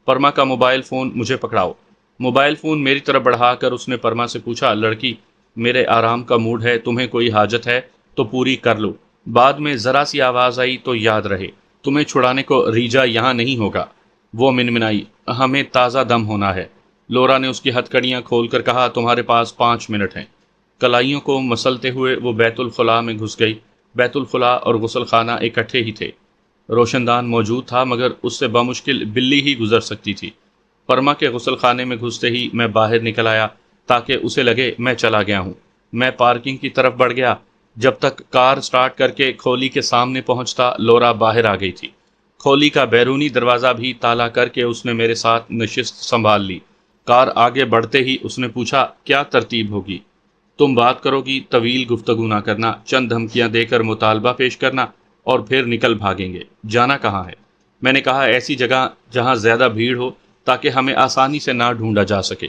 پرما کا موبائل فون مجھے پکڑاؤ۔ موبائل فون میری طرف بڑھا کر اس نے پرما سے پوچھا، لڑکی، میرے آرام کا موڈ ہے، تمہیں کوئی حاجت ہے تو پوری کر لو۔ بعد میں ذرا سی آواز آئی تو یاد رہے، تمہیں چھڑانے کو ریجا یہاں نہیں ہوگا۔ وہ منمنائی، ہمیں تازہ دم ہونا ہے۔ لورا نے اس کی ہتھ کڑیاں کھول کر کہا، تمہارے پاس 5 منٹ ہیں۔ کلائیوں کو مسلتے ہوئے وہ بیت الخلاء میں گھس گئی۔ بیت الخلاء اور غسل خانہ اکٹھے ہی تھے۔ روشن دان موجود تھا، مگر اس سے بمشکل بلی ہی گزر سکتی تھی۔ پرما کے غسل خانے میں گھستے ہی میں باہر نکل آیا تاکہ اسے لگے میں چلا گیا ہوں۔ میں پارکنگ کی طرف بڑھ گیا۔ جب تک کار سٹارٹ کر کے کھولی کے سامنے پہنچتا، لورا باہر آ گئی تھی۔ کھولی کا بیرونی دروازہ بھی تالا کر کے اس نے میرے ساتھ نشست سنبھال لی۔ کار آگے بڑھتے ہی اس نے پوچھا، کیا ترتیب ہوگی؟ تم بات کرو گی، طویل گفتگو نہ کرنا، چند دھمکیاں دے کر مطالبہ پیش کرنا اور پھر نکل بھاگیں گے۔ جانا کہاں ہے؟ میں نے کہا، ایسی جگہ جہاں زیادہ بھیڑ ہو تاکہ ہمیں آسانی سے نہ ڈھونڈا جا سکے۔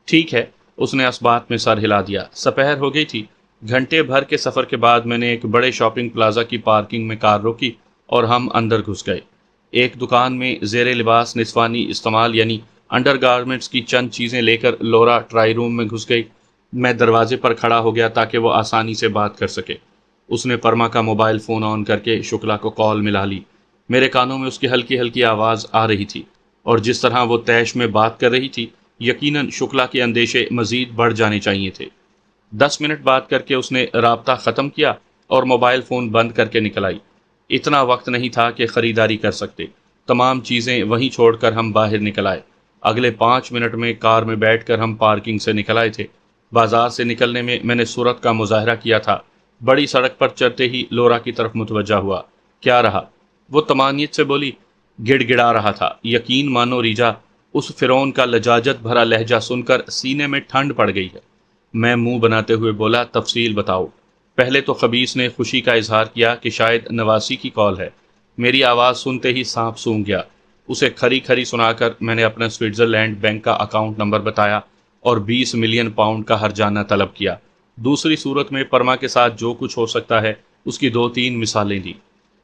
ٹھیک ہے، اس نے اس بات میں سر ہلا دیا۔ سپہر ہو گئی تھی۔ گھنٹے بھر کے سفر کے بعد میں نے ایک بڑے شاپنگ پلازا کی پارکنگ میں کار روکی اور ہم اندر گھس گئے۔ ایک دکان میں زیر لباس نسوانی استعمال یعنی انڈر گارمنٹس کی چند چیزیں لے کر لورا ٹرائی روم میں گھس گئی۔ میں دروازے پر کھڑا ہو گیا تاکہ وہ آسانی سے بات کر سکے۔ اس نے پرما کا موبائل فون آن کر کے شکلا کو کال ملا لی۔ میرے کانوں میں اس کی ہلکی ہلکی آواز آ رہی تھی، اور جس طرح وہ طیش میں بات کر رہی تھی، یقیناً شکلا کے اندیشے مزید بڑھ جانے چاہیے تھے۔ 10 منٹ بات کر کے اس نے رابطہ ختم کیا اور موبائل فون بند کر کے نکل آئی۔ اتنا وقت نہیں تھا کہ خریداری کر سکتے۔ تمام چیزیں وہیں چھوڑ کر ہم باہر نکل آئے۔ اگلے 5 منٹ میں کار میں بیٹھ کر ہم پارکنگ سے نکل آئے تھے۔ بازار سے نکلنے میں نے صورت کا مظاہرہ کیا تھا۔ بڑی سڑک پر چڑھتے ہی لورا کی طرف متوجہ ہوا۔ کیا رہا؟ وہ طمانیت سے بولی۔ گڑ گڑا رہا تھا۔ یقین مانو ریجا، اس فرعون کا لجاجت بھرا لہجہ سن کر سینے میں ٹھنڈ پڑ گئی ہے۔ میں منہ بناتے ہوئے بولا، تفصیل بتاؤ۔ پہلے تو خبیث نے خوشی کا اظہار کیا کہ شاید نواسی کی کال ہے۔ میری آواز سنتے ہی سانپ سونگ گیا۔ اسے کھری کھری سنا کر میں نے اپنا سوئٹزرلینڈ بینک کا اکاؤنٹ نمبر بتایا اور 20 ملین پاؤنڈ کا ہرجانہ طلب کیا۔ دوسری صورت میں پرما کے ساتھ جو کچھ ہو سکتا ہے اس کی 2-3 مثالیں دی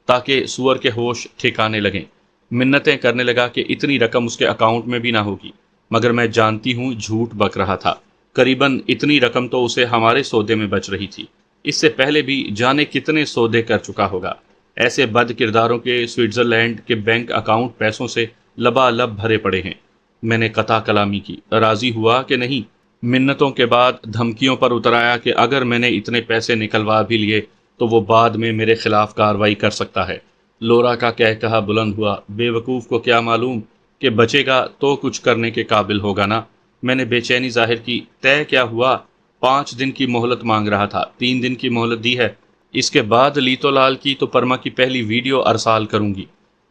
تاکہ سور کے ہوش ٹھکانے لگیں۔ منتیں کرنے لگا کہ اتنی رقم اس کے اکاؤنٹ میں بھی نہ ہوگی، مگر میں جانتی ہوں جھوٹ بک رہا تھا۔ قریباً اتنی رقم تو اسے ہمارے سودے میں بچ رہی تھی۔ اس سے پہلے بھی جانے کتنے سودے کر چکا ہوگا۔ ایسے بد کرداروں کے سوئٹزرلینڈ کے بینک اکاؤنٹ پیسوں سے لبالب بھرے پڑے ہیں۔ میں نے قطع کلامی کی۔ راضی ہوا کہ نہیں؟ منتوں کے بعد دھمکیوں پر اتر آیا کہ اگر میں نے اتنے پیسے نکلوا بھی لیے تو وہ بعد میں میرے خلاف کارروائی کر سکتا ہے۔ لورا کا کہا بلند ہوا، بے وقوف کو کیا معلوم کہ بچے گا تو کچھ کرنے کے قابل ہوگا نا۔ میں نے بے چینی ظاہر کی۔ طے کیا ہوا؟ 5 دن کی مہلت مانگ رہا تھا، 3 دن کی مہلت دی ہے۔ اس کے بعد لیتو لال کی تو پرما کی پہلی ویڈیو ارسال کروں گی۔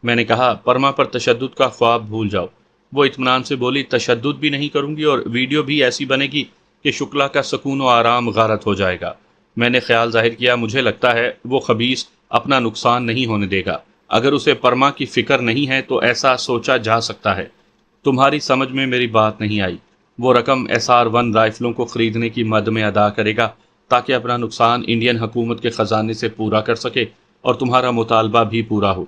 میں نے کہا پرما پر تشدد کا خواب بھول جاؤ۔ وہ اطمینان سے بولی تشدد بھی نہیں کروں گی اور ویڈیو بھی ایسی بنے گی کہ شکلا کا سکون و آرام غارت ہو جائے گا۔ میں نے خیال ظاہر کیا مجھے لگتا ہے وہ خبیث اپنا نقصان نہیں ہونے دے گا۔ اگر اسے پرما کی فکر نہیں ہے تو ایسا سوچا جا سکتا ہے۔ تمہاری سمجھ میں میری بات نہیں آئی۔ وہ رقم SR-1 رائفلوں کو خریدنے کی مد میں ادا کرے گا تاکہ اپنا نقصان انڈین حکومت کے خزانے سے پورا کر سکے اور تمہارا مطالبہ بھی پورا ہو۔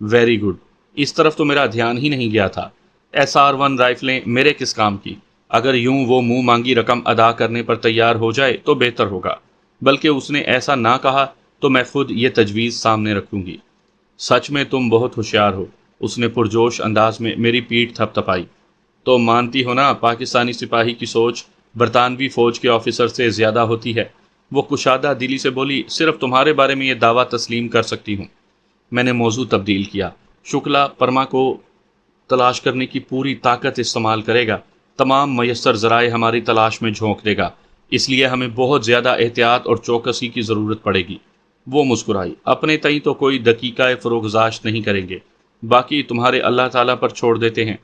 ویری گڈ، اس طرف تو میرا دھیان ہی نہیں گیا تھا۔ SR-1 رائفلیں میرے کس کام کی؟ اگر یوں وہ منہ مانگی رقم ادا کرنے پر تیار ہو جائے تو بہتر ہوگا، بلکہ اس نے ایسا نہ کہا تو میں خود یہ تجویز سامنے رکھوں گی۔ سچ میں تم بہت ہوشیار ہو، اس نے پرجوش انداز میں میری پیٹھ تھپ تھپائی۔ تو مانتی ہو نا پاکستانی سپاہی کی سوچ برطانوی فوج کے آفیسر سے زیادہ ہوتی ہے۔ وہ کشادہ دلی سے بولی صرف تمہارے بارے میں یہ دعویٰ تسلیم کر سکتی ہوں۔ میں نے موضوع تبدیل کیا۔ شکلا پرما کو تلاش کرنے کی پوری طاقت استعمال کرے گا، تمام میسر ذرائع ہماری تلاش میں جھونک دے گا، اس لیے ہمیں بہت زیادہ احتیاط اور چوکسی کی ضرورت پڑے گی۔ وہ مسکرائی۔ اپنے تئیں تو کوئی دقیقہ فروگزاشت نہیں کریں گے، باقی تمہارے اللہ تعالیٰ پر چھوڑ دیتے ہیں۔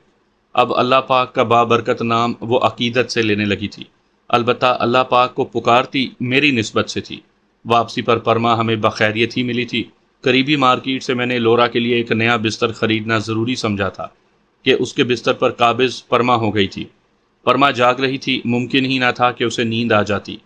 اب اللہ پاک کا بابرکت نام وہ عقیدت سے لینے لگی تھی، البتہ اللہ پاک کو پکارتی میری نسبت سے تھی۔ واپسی پر پرما ہمیں بخیریت ہی ملی تھی۔ قریبی مارکیٹ سے میں نے لورا کے لیے ایک نیا بستر خریدنا ضروری سمجھا تھا کہ اس کے بستر پر قابض پرما ہو گئی تھی۔ پرما جاگ رہی تھی، ممکن ہی نہ تھا کہ اسے نیند آ جاتی۔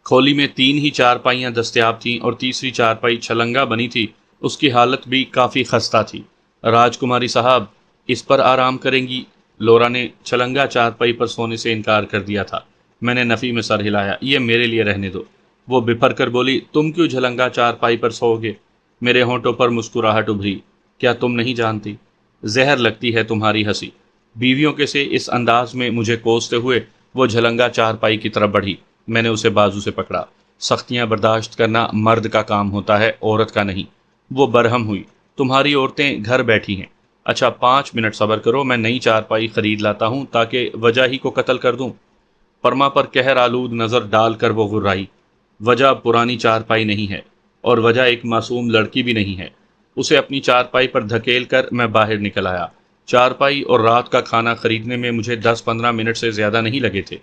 کھولی میں 3 ہی چارپائیاں دستیاب تھیں اور تیسری چارپائی چھلنگا بنی تھی۔ اس کی حالت بھی کافی خستہ تھی۔ راجکماری صاحب اس پر آرام کریں گی؟ لورا نے چھلنگا چارپائی پر سونے سے انکار کر دیا تھا۔ میں نے نفی میں سر ہلایا۔ یہ میرے لیے رہنے دو۔ وہ بپھر کر بولی تم کیوں جھلنگا چارپائی پر سو گے؟ میرے ہونٹوں پر مسکراہٹ ابھری۔ کیا تم نہیں جانتی؟ زہر لگتی ہے تمہاری ہنسی۔ بیویوں کے سے اس انداز میں مجھے کوستے ہوئے وہ جھلنگا چارپائی کی طرف بڑھی۔ میں نے اسے بازو سے پکڑا۔ سختیاں برداشت کرنا مرد کا کام ہوتا ہے، عورت کا نہیں۔ وہ برہم ہوئی۔ تمہاری عورتیں گھر بیٹھی ہیں۔ اچھا 5 منٹ صبر کرو، میں نئی چارپائی خرید لاتا ہوں تاکہ وجہ ہی کو قتل کر دوں۔ پرما پر قہر آلود نظر ڈال کر وہ غرائی۔ وجہ پرانی چارپائی نہیں ہے اور وجہ ایک معصوم لڑکی بھی نہیں ہے۔ اسے اپنی چارپائی پر دھکیل کر میں باہر نکل آیا۔ چارپائی اور رات کا کھانا خریدنے میں مجھے 10-15 منٹ سے زیادہ نہیں لگے تھے۔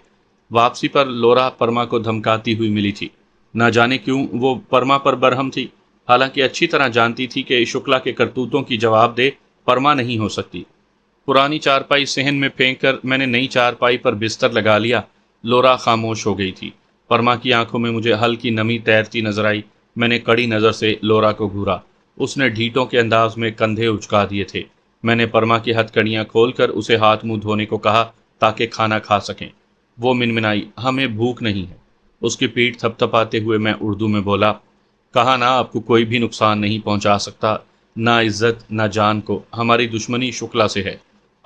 واپسی پر لورا پرما کو دھمکاتی ہوئی ملی تھی۔ نہ جانے کیوں وہ پرما پر برہم تھی، حالانکہ اچھی طرح جانتی تھی کہ شکلا کے کرتوتوں کی جواب دہ پرما نہیں ہو سکتی۔ پرانی چارپائی صحن میں پھینک کر میں نے نئی چارپائی پر بستر لگا لیا۔ لورا خاموش ہو گئی تھی۔ پرما کی آنکھوں میں مجھے ہلکی نمی تیرتی نظر آئی۔ میں نے کڑی نظر سے لورا کو گھورا۔ اس نے ڈھیٹوں کے انداز میں کندھے اچکا دیے تھے۔ میں نے پرما کی ہتھ کڑیاں کھول کر اسے ہاتھ منہ دھونے کو کہا تاکہ کھانا کھا سکیں۔ وہ منمنائی ہمیں بھوک نہیں ہے۔ اس کی پیٹھ تھپ تھپاتے ہوئے میں اردو میں بولا کہا نا آپ کو کوئی بھی نقصان نہیں پہنچا سکتا، نہ عزت نہ جان کو۔ ہماری دشمنی شکلا سے ہے۔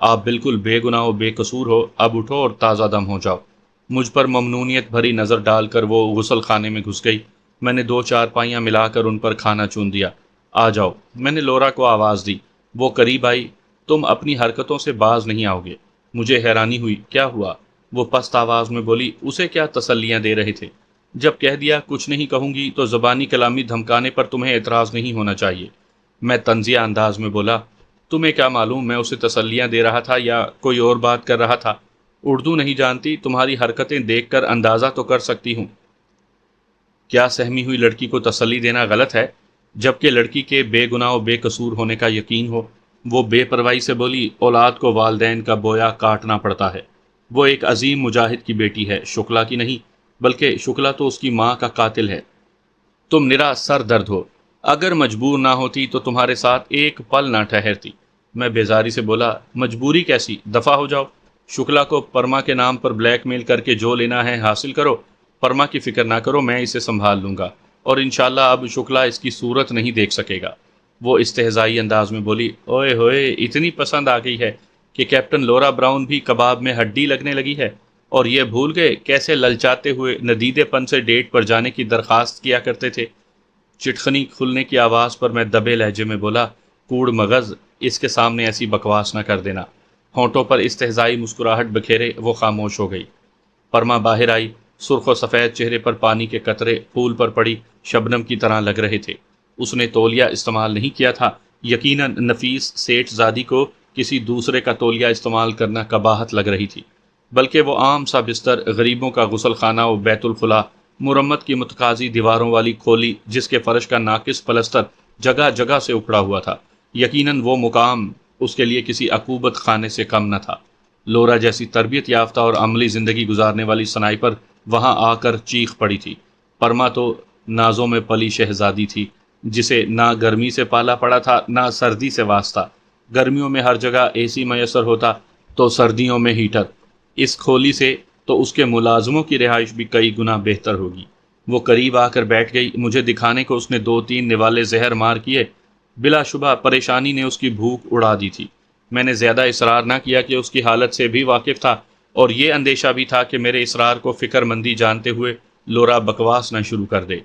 آپ بالکل بے گناہ و بے قصور ہو، اب اٹھو اور تازہ دم ہو جاؤ۔ مجھ پر ممنونیت بھری نظر ڈال کر وہ غسل خانے میں گھس گئی۔ میں نے 2 چارپائیاں ملا کر ان پر کھانا چون دیا۔ آ جاؤ، میں نے لورا کو آواز دی۔ وہ قریب آئی۔ تم اپنی حرکتوں سے باز نہیں آؤ گے۔ مجھے حیرانی ہوئی، کیا ہوا؟ وہ پست آواز میں بولی اسے کیا تسلیاں دے رہے تھے؟ جب کہہ دیا کچھ نہیں کہوں گی تو زبانی کلامی دھمکانے پر تمہیں اعتراض نہیں ہونا چاہیے۔ میں طنزیہ انداز میں بولا تمہیں کیا معلوم میں اسے تسلیاں دے رہا تھا یا کوئی اور بات کر رہا تھا؟ اردو نہیں جانتی، تمہاری حرکتیں دیکھ کر اندازہ تو کر سکتی ہوں۔ کیا سہمی ہوئی لڑکی کو تسلی دینا غلط ہے جبکہ لڑکی کے بے گناہ و بے قصور ہونے کا یقین ہو؟ وہ بے پرواہی سے بولی اولاد کو والدین کا بویا کاٹنا پڑتا ہے۔ وہ ایک عظیم مجاہد کی بیٹی ہے، شکلا کی نہیں، بلکہ شکلا تو اس کی ماں کا قاتل ہے۔ تم نرا سر درد ہو، اگر مجبور نہ ہوتی تو تمہارے ساتھ ایک پل نہ ٹھہرتی۔ میں بیزاری سے بولا مجبوری کیسی، دفع ہو جاؤ۔ شکلا کو پرما کے نام پر بلیک میل کر کے جو لینا ہے حاصل کرو۔ پرما کی فکر نہ کرو، میں اسے سنبھال لوں گا اور انشاءاللہ اب شکلا اس کی صورت نہیں دیکھ سکے گا۔ وہ استہزائی انداز میں بولی اوئے ہوئے اتنی پسند آ گئی ہے کہ کیپٹن لورا براؤن بھی کباب میں ہڈی لگنے لگی ہے، اور یہ بھول گئے کیسے للچاتے ہوئے ندیدے پن سے ڈیٹ پر جانے کی درخواست کیا کرتے تھے۔ چٹخنی کھلنے کی آواز پر میں دبے لہجے میں بولا کوڑ مغز، اس کے سامنے ایسی بکواس نہ کر دینا۔ ہونٹوں پر استہزائی مسکراہٹ بکھیرے وہ خاموش ہو گئی۔ پرما باہر آئی، سرخ و سفید چہرے پر پانی کے قطرے پھول پر پڑی شبنم کی طرح لگ رہے تھے۔ اس نے تولیہ استعمال نہیں کیا تھا، یقیناً نفیس سیٹھ زادی کو کسی دوسرے کا تولیہ استعمال کرنا قباحت لگ رہی تھی، بلکہ وہ عام سا بستر، غریبوں کا غسل خانہ و بیت الخلا، مرمت کی متقاضی دیواروں والی کھولی جس کے فرش کا ناقص پلستر جگہ جگہ سے اکھڑا ہوا تھا، یقیناً وہ مقام اس کے لیے کسی عقوبت خانے سے کم نہ تھا۔ لورا جیسی تربیت یافتہ اور عملی زندگی گزارنے والی سنائپر وہاں آ کر چیخ پڑی تھی۔ پرما تو نازوں میں پلی شہزادی تھی، جسے نہ گرمی سے پالا پڑا تھا نہ سردی سے واسطہ۔ گرمیوں میں ہر جگہ اے سی میسر ہوتا تو سردیوں میں ہیٹر۔ اس کھولی سے تو اس کے ملازموں کی رہائش بھی کئی گنا بہتر ہوگی۔ وہ قریب آ کر بیٹھ گئی، مجھے دکھانے کو اس نے 2-3 نوالے زہر مار کیے۔ بلا شبہ پریشانی نے اس کی بھوک اڑا دی تھی۔ میں نے زیادہ اصرار نہ کیا کہ اس کی حالت سے بھی واقف تھا، اور یہ اندیشہ بھی تھا کہ میرے اصرار کو فکر مندی جانتے ہوئے لورا بکواس نہ شروع کر دے۔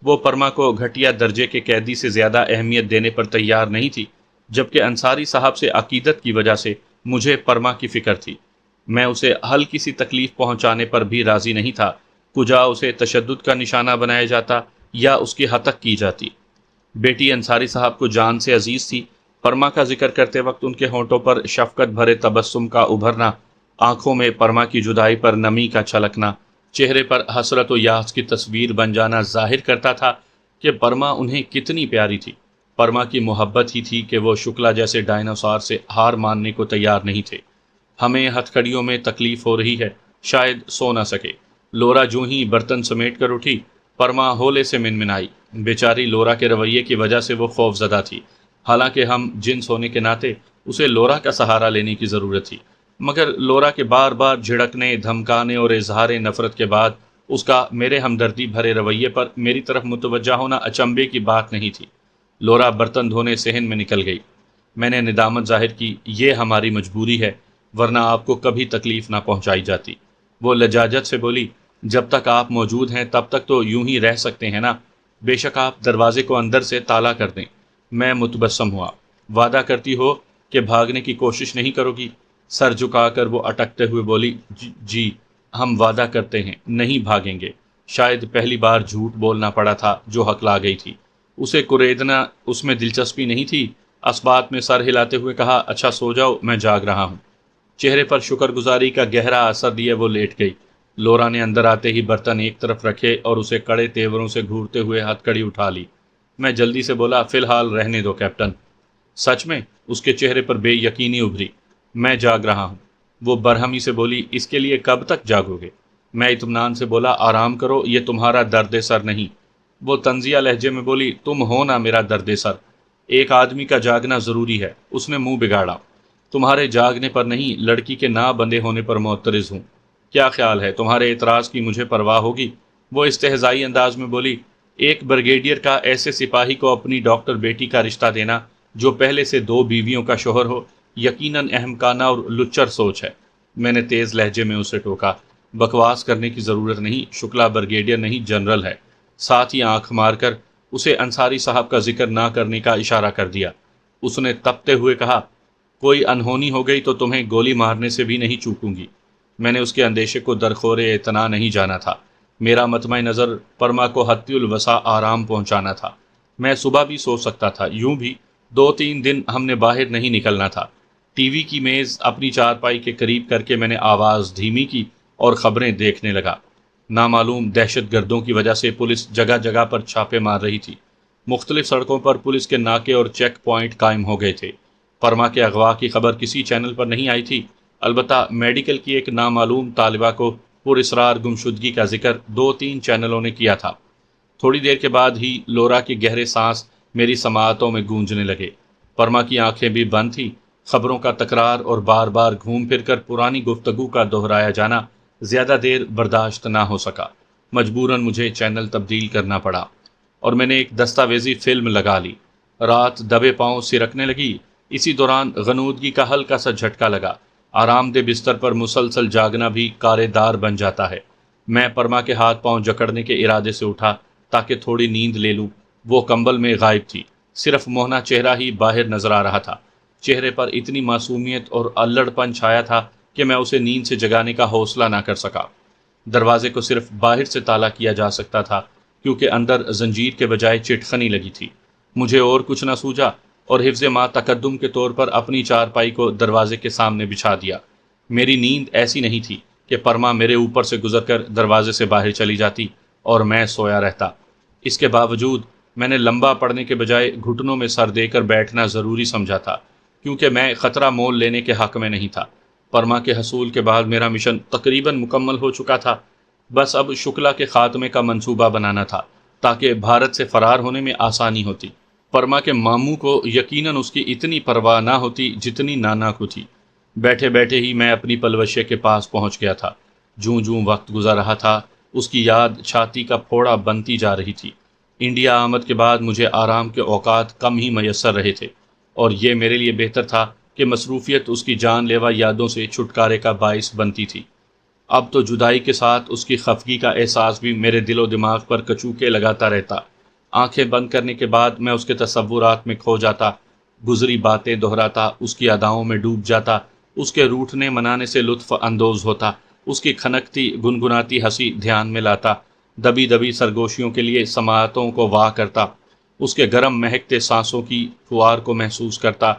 وہ پرما کو گھٹیا درجے کے قیدی سے زیادہ اہمیت دینے پر تیار نہیں تھی، جبکہ انصاری صاحب سے عقیدت کی وجہ سے مجھے پرما کی فکر تھی۔ میں اسے ہلکی سی تکلیف پہنچانے پر بھی راضی نہیں تھا، کجا اسے تشدد کا نشانہ بنایا جاتا یا اس کی ہتک کی جاتی۔ بیٹی انصاری صاحب کو جان سے عزیز تھی۔ پرما کا ذکر کرتے وقت ان کے ہونٹوں پر شفقت بھرے تبسم کا ابھرنا، آنکھوں میں پرما کی جدائی پر نمی کا چھلکنا، چہرے پر حسرت و یاس کی تصویر بن جانا ظاہر کرتا تھا کہ پرما انہیں کتنی پیاری تھی۔ پرما کی محبت ہی تھی کہ وہ شکلا جیسے ڈائناسور سے ہار ماننے کو تیار نہیں تھے۔ ہمیں ہتھ کڑیوں میں تکلیف ہو رہی ہے، شاید سو نہ سکے۔ لورا جوں ہی برتن سمیٹ کر اٹھی، پرما ہولے سے منمنائی۔ بیچاری لورا کے رویے کی وجہ سے وہ خوف زدہ تھی، حالانکہ ہم جنس ہونے کے ناطے اسے لورا کا سہارا لینے کی ضرورت تھی، مگر لورا کے بار بار جھڑکنے، دھمکانے اور اظہار نفرت کے بعد اس کا میرے ہمدردی بھرے رویے پر میری طرف متوجہ ہونا اچنبے کی بات نہیں تھی۔ لورا برتن دھونے صحن میں نکل گئی۔ میں نے ندامت ظاہر کی، یہ ہماری مجبوری ہے، ورنہ آپ کو کبھی تکلیف نہ پہنچائی جاتی۔ وہ لجاجت سے بولی، جب تک آپ موجود ہیں تب تک تو یوں ہی رہ سکتے ہیں نا، بے شک آپ دروازے کو اندر سے تالا کر دیں۔ میں متبسم ہوا۔ وعدہ کرتی ہو کہ بھاگنے کی کوشش نہیں کرو گی؟ سر جھکا کر وہ اٹکتے ہوئے بولی، جی ہم وعدہ کرتے ہیں نہیں بھاگیں گے۔ شاید پہلی بار جھوٹ بولنا پڑا تھا جو حقلا گئی تھی۔ اسے کریدنا اس میں دلچسپی نہیں تھی۔ اسبات میں سر ہلاتے ہوئے کہا، اچھا سو جاؤ، میں جاگ رہا ہوں۔ چہرے پر شکر گزاری کا گہرا اثر دیے وہ لیٹ گئی۔ لورا نے اندر آتے ہی برتن ایک طرف رکھے اور اسے کڑے تیوروں سے گھورتے ہوئے ہتھ کڑی اٹھا لی۔ میں جلدی سے بولا، فی الحال رہنے دو کیپٹن۔ سچ میں؟ اس کے چہرے پر بے یقینی ابھری۔ میں جاگ رہا ہوں۔ وہ برہمی سے بولی، اس کے لیے کب تک جاگو گے؟ میں اطمینان سے بولا، آرام کرو، یہ تمہارا درد سر نہیں۔ وہ طنزیہ لہجے میں بولی، تم ہو نا میرا درد سر۔ ایک آدمی کا جاگنا ضروری ہے۔ اس نے منہ بگاڑا۔ تمہارے جاگنے پر نہیں، لڑکی کے نہ بندے ہونے پر معترض ہوں۔ کیا خیال ہے تمہارے اعتراض کی مجھے پرواہ ہوگی؟ وہ استہزائی انداز میں بولی، ایک بریگیڈیئر کا ایسے سپاہی کو اپنی ڈاکٹر بیٹی کا رشتہ دینا جو پہلے سے 2 بیویوں کا شوہر ہو، یقیناً احمقانہ اور لچر سوچ ہے۔ میں نے تیز لہجے میں اسے ٹوکا، بکواس کرنے کی ضرورت نہیں، شکلا بریگیڈیئر نہیں جنرل ہے۔ ساتھ ہی آنکھ مار کر اسے انصاری صاحب کا ذکر نہ کرنے کا اشارہ کر دیا۔ اس نے تپتے ہوئے کہا، کوئی انہونی ہو گئی تو تمہیں گولی مارنے سے بھی نہیں چوکوں گی۔ میں نے اس کے اندیشے کو درخور اعتنا نہیں جانا تھا۔ میرا مطمع نظر پرما کو حتی الوسع آرام پہنچانا تھا۔ میں صبح بھی سو سکتا تھا، یوں بھی 2-3 دن ہم نے باہر نہیں نکلنا تھا۔ ٹی وی کی میز اپنی چارپائی کے قریب کر کے میں نے آواز دھیمی کی اور خبریں دیکھنے لگا۔ نامعلوم دہشت گردوں کی وجہ سے پولیس جگہ جگہ پر چھاپے مار رہی تھی۔ مختلف سڑکوں پر پولیس کے ناکے اور چیک پوائنٹ قائم ہو گئے تھے۔ پرما کے اغوا کی خبر کسی چینل پر نہیں آئی تھی، البتہ میڈیکل کی ایک نامعلوم طالبہ کو پر اسرار گمشدگی کا ذکر 2-3 چینلوں نے کیا تھا۔ تھوڑی دیر کے بعد ہی لورا کے گہرے سانس میری سماعتوں میں گونجنے لگے۔ پرما کی آنکھیں بھی بند تھیں۔ خبروں کا تکرار اور بار بار گھوم پھر کر پرانی گفتگو کا دہرایا جانا زیادہ دیر برداشت نہ ہو سکا۔ مجبوراً مجھے چینل تبدیل کرنا پڑا اور میں نے ایک دستاویزی فلم لگا لی۔ رات دبے پاؤں سرکنے لگی۔ اسی دوران غنودگی کا ہلکا سا جھٹکا لگا۔ آرام دہ بستر پر مسلسل جاگنا بھی کارے دار بن جاتا ہے۔ میں پرما کے ہاتھ پاؤں جکڑنے کے ارادے سے اٹھا تاکہ تھوڑی نیند لے لوں۔ وہ کمبل میں غائب تھی، صرف موہنا چہرہ ہی باہر نظر آ رہا تھا۔ چہرے پر اتنی معصومیت اور الڑ پن چھایا تھا کہ میں اسے نیند سے جگانے کا حوصلہ نہ کر سکا۔ دروازے کو صرف باہر سے تالا کیا جا سکتا تھا کیونکہ اندر زنجیر کے بجائے چٹخنی لگی تھی۔ مجھے اور کچھ نہ سوجا اور حفظ ما تقدم کے طور پر اپنی چارپائی کو دروازے کے سامنے بچھا دیا۔ میری نیند ایسی نہیں تھی کہ پرما میرے اوپر سے گزر کر دروازے سے باہر چلی جاتی اور میں سویا رہتا۔ اس کے باوجود میں نے لمبا پڑنے کے بجائے گھٹنوں میں سر دے کر بیٹھنا ضروری سمجھا تھا، کیونکہ میں خطرہ مول لینے کے حق میں نہیں تھا۔ پرما کے حصول کے بعد میرا مشن تقریباً مکمل ہو چکا تھا۔ بس اب شکلا کے خاتمے کا منصوبہ بنانا تھا تاکہ بھارت سے فرار ہونے میں آسانی ہوتی۔ پرما کے ماموں کو یقیناً اس کی اتنی پرواہ نہ ہوتی جتنی نانا کو تھی۔ بیٹھے بیٹھے ہی میں اپنی پلوشے کے پاس پہنچ گیا تھا۔ جوں جوں وقت گزر رہا تھا اس کی یاد چھاتی کا پھوڑا بنتی جا رہی تھی۔ انڈیا آمد کے بعد مجھے آرام کے اوقات کم ہی میسر رہے تھے، اور یہ میرے لیے بہتر تھا کہ مصروفیت اس کی جان لیوا یادوں سے چھٹکارے کا باعث بنتی تھی۔ اب تو جدائی کے ساتھ اس کی خفگی کا احساس بھی میرے دل و دماغ پر کچوکے لگاتا رہتا۔ آنکھیں بند کرنے کے بعد میں اس کے تصورات میں کھو جاتا، گزری باتیں دہراتا، اس کی اداؤں میں ڈوب جاتا، اس کے روٹھنے منانے سے لطف اندوز ہوتا، اس کی کھنکتی گنگناتی ہنسی دھیان میں لاتا، دبی دبی سرگوشیوں کے لیے سماعتوں کو واہ کرتا، اس کے گرم مہکتے سانسوں کی پھوار کو محسوس کرتا،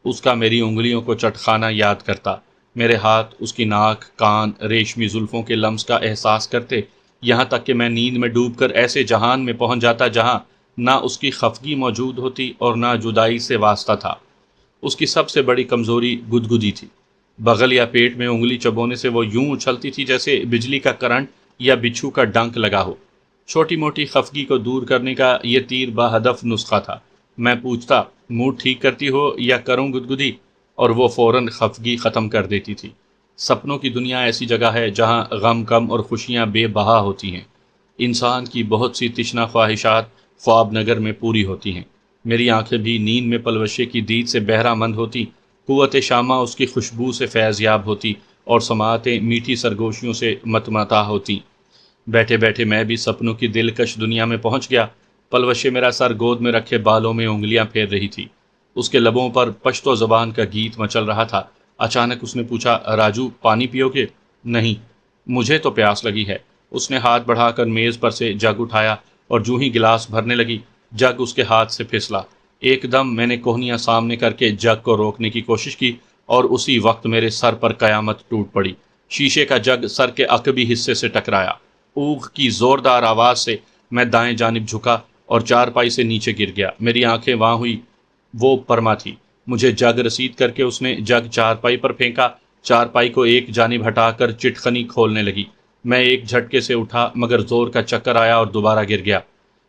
اس کا میری انگلیوں کو چٹخانا یاد کرتا، میرے ہاتھ اس کی ناک، کان، ریشمی زلفوں کے لمس کا احساس کرتے، یہاں تک کہ میں نیند میں ڈوب کر ایسے جہان میں پہنچ جاتا جہاں نہ اس کی خفگی موجود ہوتی اور نہ جدائی سے واسطہ تھا۔ اس کی سب سے بڑی کمزوری گدگدی تھی۔ بغل یا پیٹ میں انگلی چبونے سے وہ یوں اچھلتی تھی جیسے بجلی کا کرنٹ یا بچھو کا ڈنک لگا ہو۔ چھوٹی موٹی خفگی کو دور کرنے کا یہ تیر بہدف نسخہ تھا۔ میں پوچھتا، موڈ ٹھیک کرتی ہو یا کروں گدگدی، اور وہ فوراً خفگی ختم کر دیتی تھی۔ سپنوں کی دنیا ایسی جگہ ہے جہاں غم کم اور خوشیاں بے بہا ہوتی ہیں۔ انسان کی بہت سی تشنہ خواہشات خواب نگر میں پوری ہوتی ہیں۔ میری آنکھیں بھی نیند میں پلوشے کی دید سے بہرہ مند ہوتی، قوت شامہ اس کی خوشبو سے فیض یاب ہوتی اور سماعتیں میٹھی سرگوشیوں سے متمتا ہوتی۔ بیٹھے بیٹھے میں بھی سپنوں کی دلکش دنیا میں پہنچ گیا۔ پلوشے میرا سر گود میں رکھے بالوں میں انگلیاں پھیر رہی تھی۔ اس کے لبوں پر پشتو زبان کا گیت مچل رہا تھا۔ اچانک اس نے پوچھا، راجو پانی پیو گے؟ نہیں، مجھے تو پیاس لگی ہے۔ اس نے ہاتھ بڑھا کر میز پر سے جگ اٹھایا اور جو ہی گلاس بھرنے لگی، جگ اس کے ہاتھ سے پھسلا۔ ایک دم میں نے کوہنیاں سامنے کر کے جگ کو روکنے کی کوشش کی اور اسی وقت میرے سر پر قیامت ٹوٹ پڑی۔ شیشے کا جگ سر کے عقبی حصے سے ٹکرایا۔ اوغ کی زوردار آواز سے میں دائیں جانب جھکا اور چارپائی سے نیچے گر گیا۔ میری آنکھیں وہاں ہوئی، وہ پرما تھی۔ مجھے جگ رسید کر کے اس نے جگ چارپائی پر پھینکا۔ چارپائی کو ایک جانب ہٹا کر چٹخنی کھولنے لگی۔ میں ایک جھٹکے سے اٹھا مگر زور کا چکر آیا اور دوبارہ گر گیا۔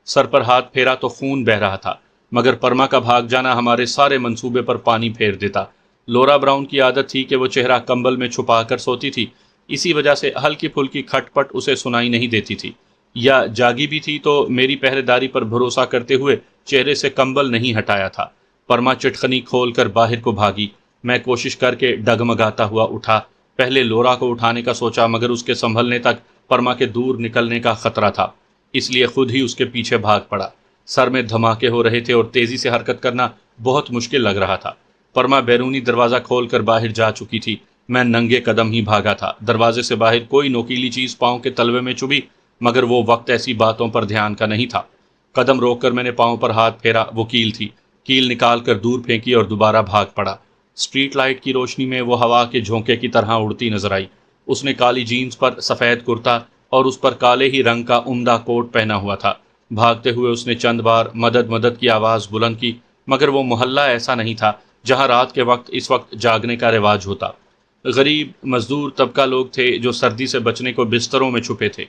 سر پر ہاتھ پھیرا تو خون بہہ رہا تھا، مگر پرما کا بھاگ جانا ہمارے سارے منصوبے پر پانی پھیر دیتا۔ لورا براؤن کی عادت تھی کہ وہ چہرہ کمبل میں چھپا کر سوتی تھی، اسی وجہ سے ہلکی پھلکی کھٹ پٹ اسے سنائی نہیں دیتی تھی، یا جاگی بھی تھی تو میری پہرے داری پر بھروسہ کرتے ہوئے چہرے سے کمبل نہیں ہٹایا تھا۔ پرما چٹخنی کھول کر باہر کو بھاگی۔ میں کوشش کر کے ڈگمگاتا ہوا اٹھا۔ پہلے لورا کو اٹھانے کا سوچا مگر اس کے سنبھلنے تک پرما کے دور نکلنے کا خطرہ تھا، اس لیے خود ہی اس کے پیچھے بھاگ پڑا۔ سر میں دھماکے ہو رہے تھے اور تیزی سے حرکت کرنا بہت مشکل لگ رہا تھا۔ پرما بیرونی دروازہ کھول کر باہر جا چکی تھی۔ میں ننگے قدم ہی بھاگا تھا۔ دروازے سے باہر کوئی نوکیلی چیز پاؤں کے تلوے میں چبھی، مگر وہ وقت ایسی باتوں پر دھیان کا نہیں تھا۔ قدم روک کر میں نے پاؤں پر ہاتھ پھیرا، وہ کیل تھی۔ کیل نکال کر دور پھینکی اور دوبارہ بھاگ پڑا۔ اسٹریٹ لائٹ کی روشنی میں وہ ہوا کے جھونکے کی طرح اڑتی نظر آئی۔ اس نے کالی جینز پر سفید کرتا اور اس پر کالے ہی رنگ کا عمدہ کوٹ پہنا ہوا تھا۔ بھاگتے ہوئے اس نے چند بار مدد مدد کی آواز بلند کی، مگر وہ محلہ ایسا نہیں تھا جہاں رات کے وقت اس وقت جاگنے کا رواج ہوتا۔ غریب مزدور طبقہ لوگ تھے جو سردی سے بچنے کو بستروں میں چھپے تھے۔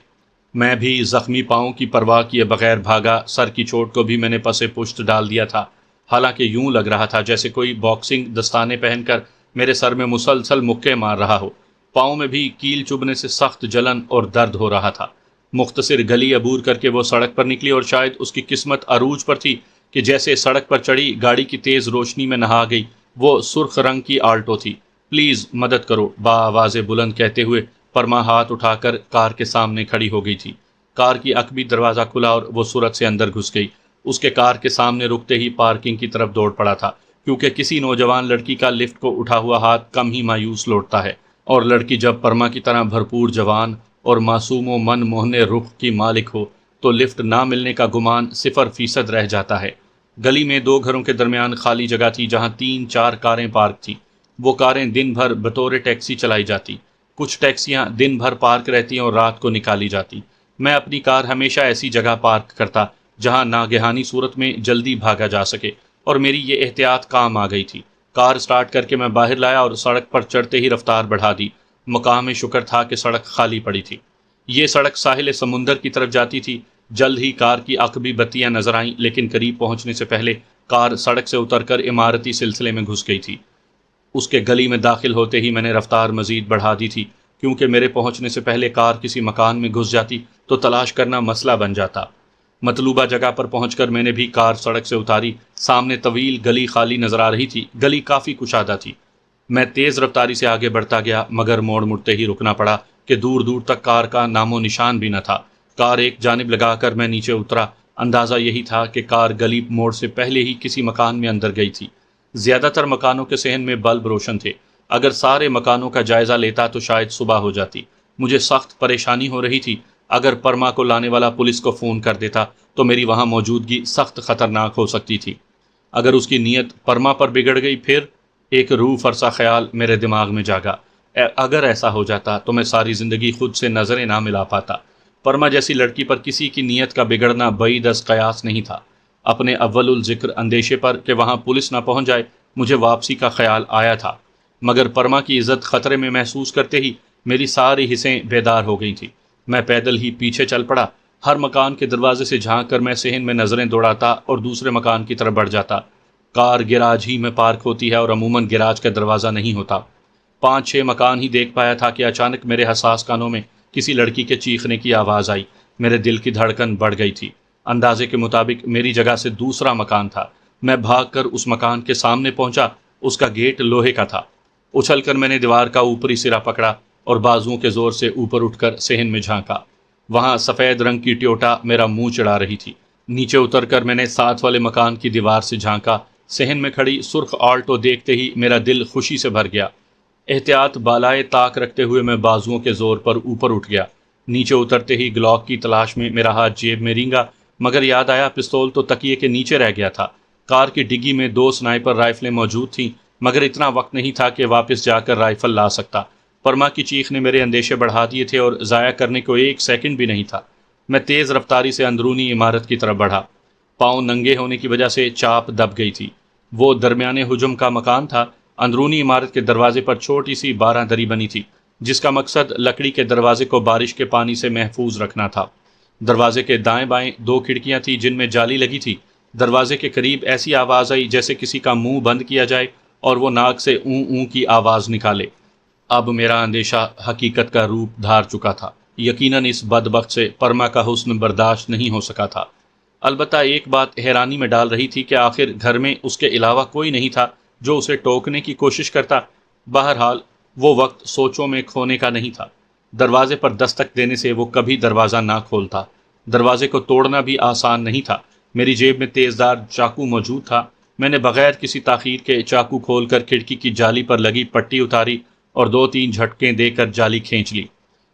میں بھی زخمی پاؤں کی پرواہ کیے بغیر بھاگا۔ سر کی چوٹ کو بھی میں نے پسے پشت ڈال دیا تھا، حالانکہ یوں لگ رہا تھا جیسے کوئی باکسنگ دستانے پہن کر میرے سر میں مسلسل مکے مار رہا ہو۔ پاؤں میں بھی کیل چبھنے سے سخت جلن اور درد ہو رہا تھا۔ مختصر گلی عبور کر کے وہ سڑک پر نکلی اور شاید اس کی قسمت عروج پر تھی کہ جیسے سڑک پر چڑھی گاڑی کی تیز روشنی میں نہا گئی۔ وہ سرخ رنگ کی آلٹو تھی۔ پلیز مدد کرو، با آواز بلند کہتے ہوئے پرما ہاتھ اٹھا کر کار کے سامنے کھڑی ہو گئی تھی۔ کار کی عقبی دروازہ کھلا اور وہ سرعت سے اندر گھس گئی۔ اس کے کار کے سامنے رکتے ہی پارکنگ کی طرف دوڑ پڑا تھا، کیونکہ کسی نوجوان لڑکی کا لفٹ کو اٹھا ہوا ہاتھ کم ہی مایوس لوٹتا ہے، اور لڑکی جب پرما کی طرح بھرپور جوان اور معصوم و من موہنے رخ کی مالک ہو تو لفٹ نہ ملنے کا گمان 0% رہ جاتا ہے۔ گلی میں 2 گھروں کے درمیان خالی جگہ تھی جہاں 3-4 کاریں پارک تھی۔ وہ کاریں دن بھر بطور ٹیکسی چلائی جاتی، کچھ ٹیکسیاں دن بھر پارک رہتی اور رات کو نکالی جاتی۔ میں اپنی کار ہمیشہ ایسی جگہ پارک کرتا جہاں ناگہانی صورت میں جلدی بھاگا جا سکے، اور میری یہ احتیاط کام آ گئی تھی۔ کار سٹارٹ کر کے میں باہر لایا اور سڑک پر چڑھتے ہی رفتار بڑھا دی۔ مقام شکر تھا کہ سڑک خالی پڑی تھی۔ یہ سڑک ساحل سمندر کی طرف جاتی تھی۔ جلد ہی کار کی عقبی بتیاں نظر آئیں، لیکن قریب پہنچنے سے پہلے کار سڑک سے اتر کر عمارتی سلسلے میں گھس گئی تھی۔ اس کے گلی میں داخل ہوتے ہی میں نے رفتار مزید بڑھا دی تھی، کیونکہ میرے پہنچنے سے پہلے کار کسی مکان میں گھس جاتی تو تلاش کرنا مسئلہ بن جاتا۔ مطلوبہ جگہ پر پہنچ کر میں نے بھی کار سڑک سے اتاری۔ سامنے طویل گلی خالی نظر آ رہی تھی۔ گلی کافی کشادہ تھی۔ میں تیز رفتاری سے آگے بڑھتا گیا، مگر موڑ مڑتے ہی رکنا پڑا کہ دور دور تک کار کا نام و نشان بھی نہ تھا۔ کار ایک جانب لگا کر میں نیچے اترا۔ اندازہ یہی تھا کہ کار گلی موڑ سے پہلے ہی کسی مکان میں اندر گئی تھی۔ زیادہ تر مکانوں کے صحن میں بلب روشن تھے۔ اگر سارے مکانوں کا جائزہ لیتا تو شاید صبح ہو جاتی۔ مجھے سخت پریشانی ہو رہی تھی۔ اگر پرما کو لانے والا پولیس کو فون کر دیتا تو میری وہاں موجودگی سخت خطرناک ہو سکتی تھی۔ اگر اس کی نیت پرما پر بگڑ گئی، پھر ایک روح فرسا خیال میرے دماغ میں جاگا۔ اگر ایسا ہو جاتا تو میں ساری زندگی خود سے نظریں نہ ملا پاتا۔ پرما جیسی لڑکی پر کسی کی نیت کا بگڑنا بعید از قیاس نہیں تھا۔ اپنے اول الذکر اندیشے پر کہ وہاں پولیس نہ پہنچ جائے مجھے واپسی کا خیال آیا تھا، مگر پرما کی عزت خطرے میں محسوس کرتے ہی میری ساری حسیں بیدار ہو گئی تھیں۔ میں پیدل ہی پیچھے چل پڑا۔ ہر مکان کے دروازے سے جھانک کر میں صحن میں نظریں دوڑاتا اور دوسرے مکان کی طرف بڑھ جاتا۔ کار گیراج ہی میں پارک ہوتی ہے اور عموماً گیراج کا دروازہ نہیں ہوتا۔ 5-6 مکان ہی دیکھ پایا تھا کہ اچانک میرے حساس کانوں میں کسی لڑکی کے چیخنے کی آواز آئی۔ میرے دل کی دھڑکن بڑھ گئی تھی۔ اندازے کے مطابق میری جگہ سے دوسرا مکان تھا۔ میں بھاگ کر اس مکان کے سامنے پہنچا۔ اس کا گیٹ لوہے کا تھا۔ اچھل کر میں نے دیوار کا اوپری سرا پکڑا اور بازوؤں کے زور سے اوپر اٹھ کر صحن میں جھانکا۔ وہاں سفید رنگ کی ٹیوٹا میرا منہ چڑھا رہی تھی۔ نیچے اتر کر میں نے ساتھ والے مکان کی دیوار سے جھانکا۔ صحن میں کھڑی سرخ آلٹو دیکھتے ہی میرا دل خوشی سے بھر گیا۔ احتیاط بالائے طاق رکھتے ہوئے میں بازوؤں کے زور پر اوپر اٹھ گیا۔ نیچے اترتے ہی گلاک کی تلاش میں میرا ہاتھ جیب میں رینگا، مگر یاد آیا پستول تو تکیے کے نیچے رہ گیا تھا۔ کار کی ڈگی میں 2 سنائپر رائفلیں موجود تھیں، مگر اتنا وقت نہیں تھا کہ واپس جا کر رائفل لا سکتا۔ پرما کی چیخ نے میرے اندیشے بڑھا دیے تھے اور ضائع کرنے کو 1 سیکنڈ بھی نہیں تھا۔ میں تیز رفتاری سے اندرونی عمارت کی طرف بڑھا۔ پاؤں ننگے ہونے کی وجہ سے چاپ دب گئی تھی۔ وہ درمیانے ہجوم کا مکان تھا۔ اندرونی عمارت کے دروازے پر چھوٹی سی 12 دری بنی تھی، جس کا مقصد لکڑی کے دروازے کو بارش کے پانی سے محفوظ رکھنا تھا۔ دروازے کے دائیں بائیں 2 کھڑکیاں تھیں جن میں جالی لگی تھی۔ دروازے کے قریب ایسی آواز آئی جیسے کسی کا منہ بند کیا جائے اور وہ ناک سے اوں اوں کی آواز نکالے۔ اب میرا اندیشہ حقیقت کا روپ دھار چکا تھا۔ یقیناً اس بدبخت سے پرما کا حسن برداشت نہیں ہو سکا تھا۔ البتہ ایک بات حیرانی میں ڈال رہی تھی کہ آخر گھر میں اس کے علاوہ کوئی نہیں تھا جو اسے ٹوکنے کی کوشش کرتا۔ بہرحال وہ وقت سوچوں میں کھونے کا نہیں تھا۔ دروازے پر دستک دینے سے وہ کبھی دروازہ نہ کھولتا۔ دروازے کو توڑنا بھی آسان نہیں تھا۔ میری جیب میں تیزدار چاقو موجود تھا۔ میں نے بغیر کسی تاخیر کے چاقو کھول کر کھڑکی کی جالی پر لگی پٹی اتاری اور 2-3 جھٹکیں دے کر جالی کھینچ لی۔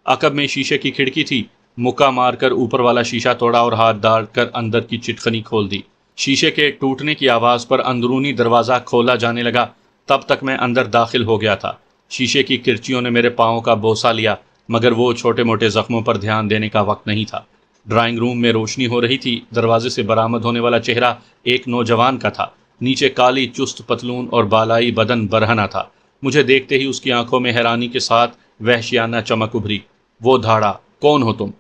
عقب میں شیشے کی کھڑکی تھی۔ مکہ مار کر اوپر والا شیشہ توڑا اور ہاتھ ڈال کر اندر کی چٹخنی کھول دی۔ شیشے کے ٹوٹنے کی آواز پر اندرونی دروازہ کھولا جانے لگا۔ تب تک میں اندر داخل ہو گیا تھا۔ شیشے کی کرچیوں نے میرے پاؤں کا بوسہ لیا، مگر وہ چھوٹے موٹے زخموں پر دھیان دینے کا وقت نہیں تھا۔ ڈرائنگ روم میں روشنی ہو رہی تھی۔ دروازے سے برآمد ہونے والا چہرہ ایک نوجوان کا تھا۔ نیچے کالی چست پتلون اور بالائی بدن برہنہ تھا۔ مجھے دیکھتے ہی اس کی آنکھوں میں حیرانی کے ساتھ وحشیانہ چمک ابھری۔ وہ دھاڑا، کون ہو تم؟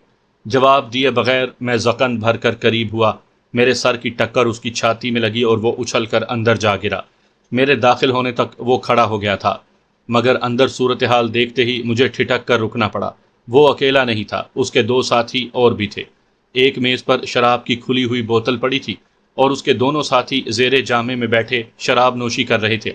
جواب دیے بغیر میں زکن بھر کر قریب ہوا۔ میرے سر کی ٹکر اس کی چھاتی میں لگی اور وہ اچھل کر اندر جا گرا۔ میرے داخل ہونے تک وہ کھڑا ہو گیا تھا، مگر اندر صورتحال دیکھتے ہی مجھے ٹھٹک کر رکنا پڑا۔ وہ اکیلا نہیں تھا، اس کے 2 ساتھی اور بھی تھے۔ ایک میز پر شراب کی کھلی ہوئی بوتل پڑی تھی اور اس کے دونوں ساتھی زیر جامے میں بیٹھے شراب نوشی کر رہے تھے۔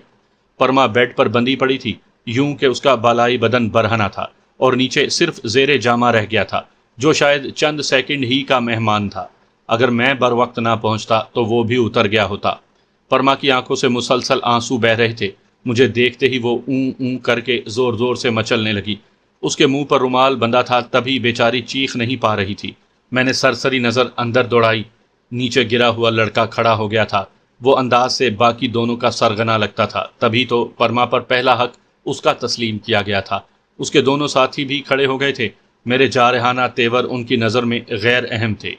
پرما بیڈ پر بندھی پڑی تھی، یوں کہ اس کا بالائی بدن برہنہ تھا اور نیچے صرف زیر جامہ رہ گیا تھا، جو شاید چند سیکنڈ ہی کا مہمان تھا۔ اگر میں بر وقت نہ پہنچتا تو وہ بھی اتر گیا ہوتا۔ پرما کی آنکھوں سے مسلسل آنسو بہ رہے تھے۔ مجھے دیکھتے ہی وہ اون اون کر کے زور زور سے مچلنے لگی۔ اس کے منہ پر رومال بندھا تھا، تبھی بیچاری چیخ نہیں پا رہی تھی۔ میں نے سرسری نظر اندر دوڑائی۔ نیچے گرا ہوا لڑکا کھڑا ہو گیا تھا۔ وہ انداز سے باقی دونوں کا سرغنہ لگتا تھا، تبھی تو پرما پر پہلا حق اس کا تسلیم کیا گیا تھا۔ اس کے دونوں ساتھی بھی کھڑے ہو گئے تھے۔ میرے جارحانہ تیور ان کی نظر میں غیر اہم تھے۔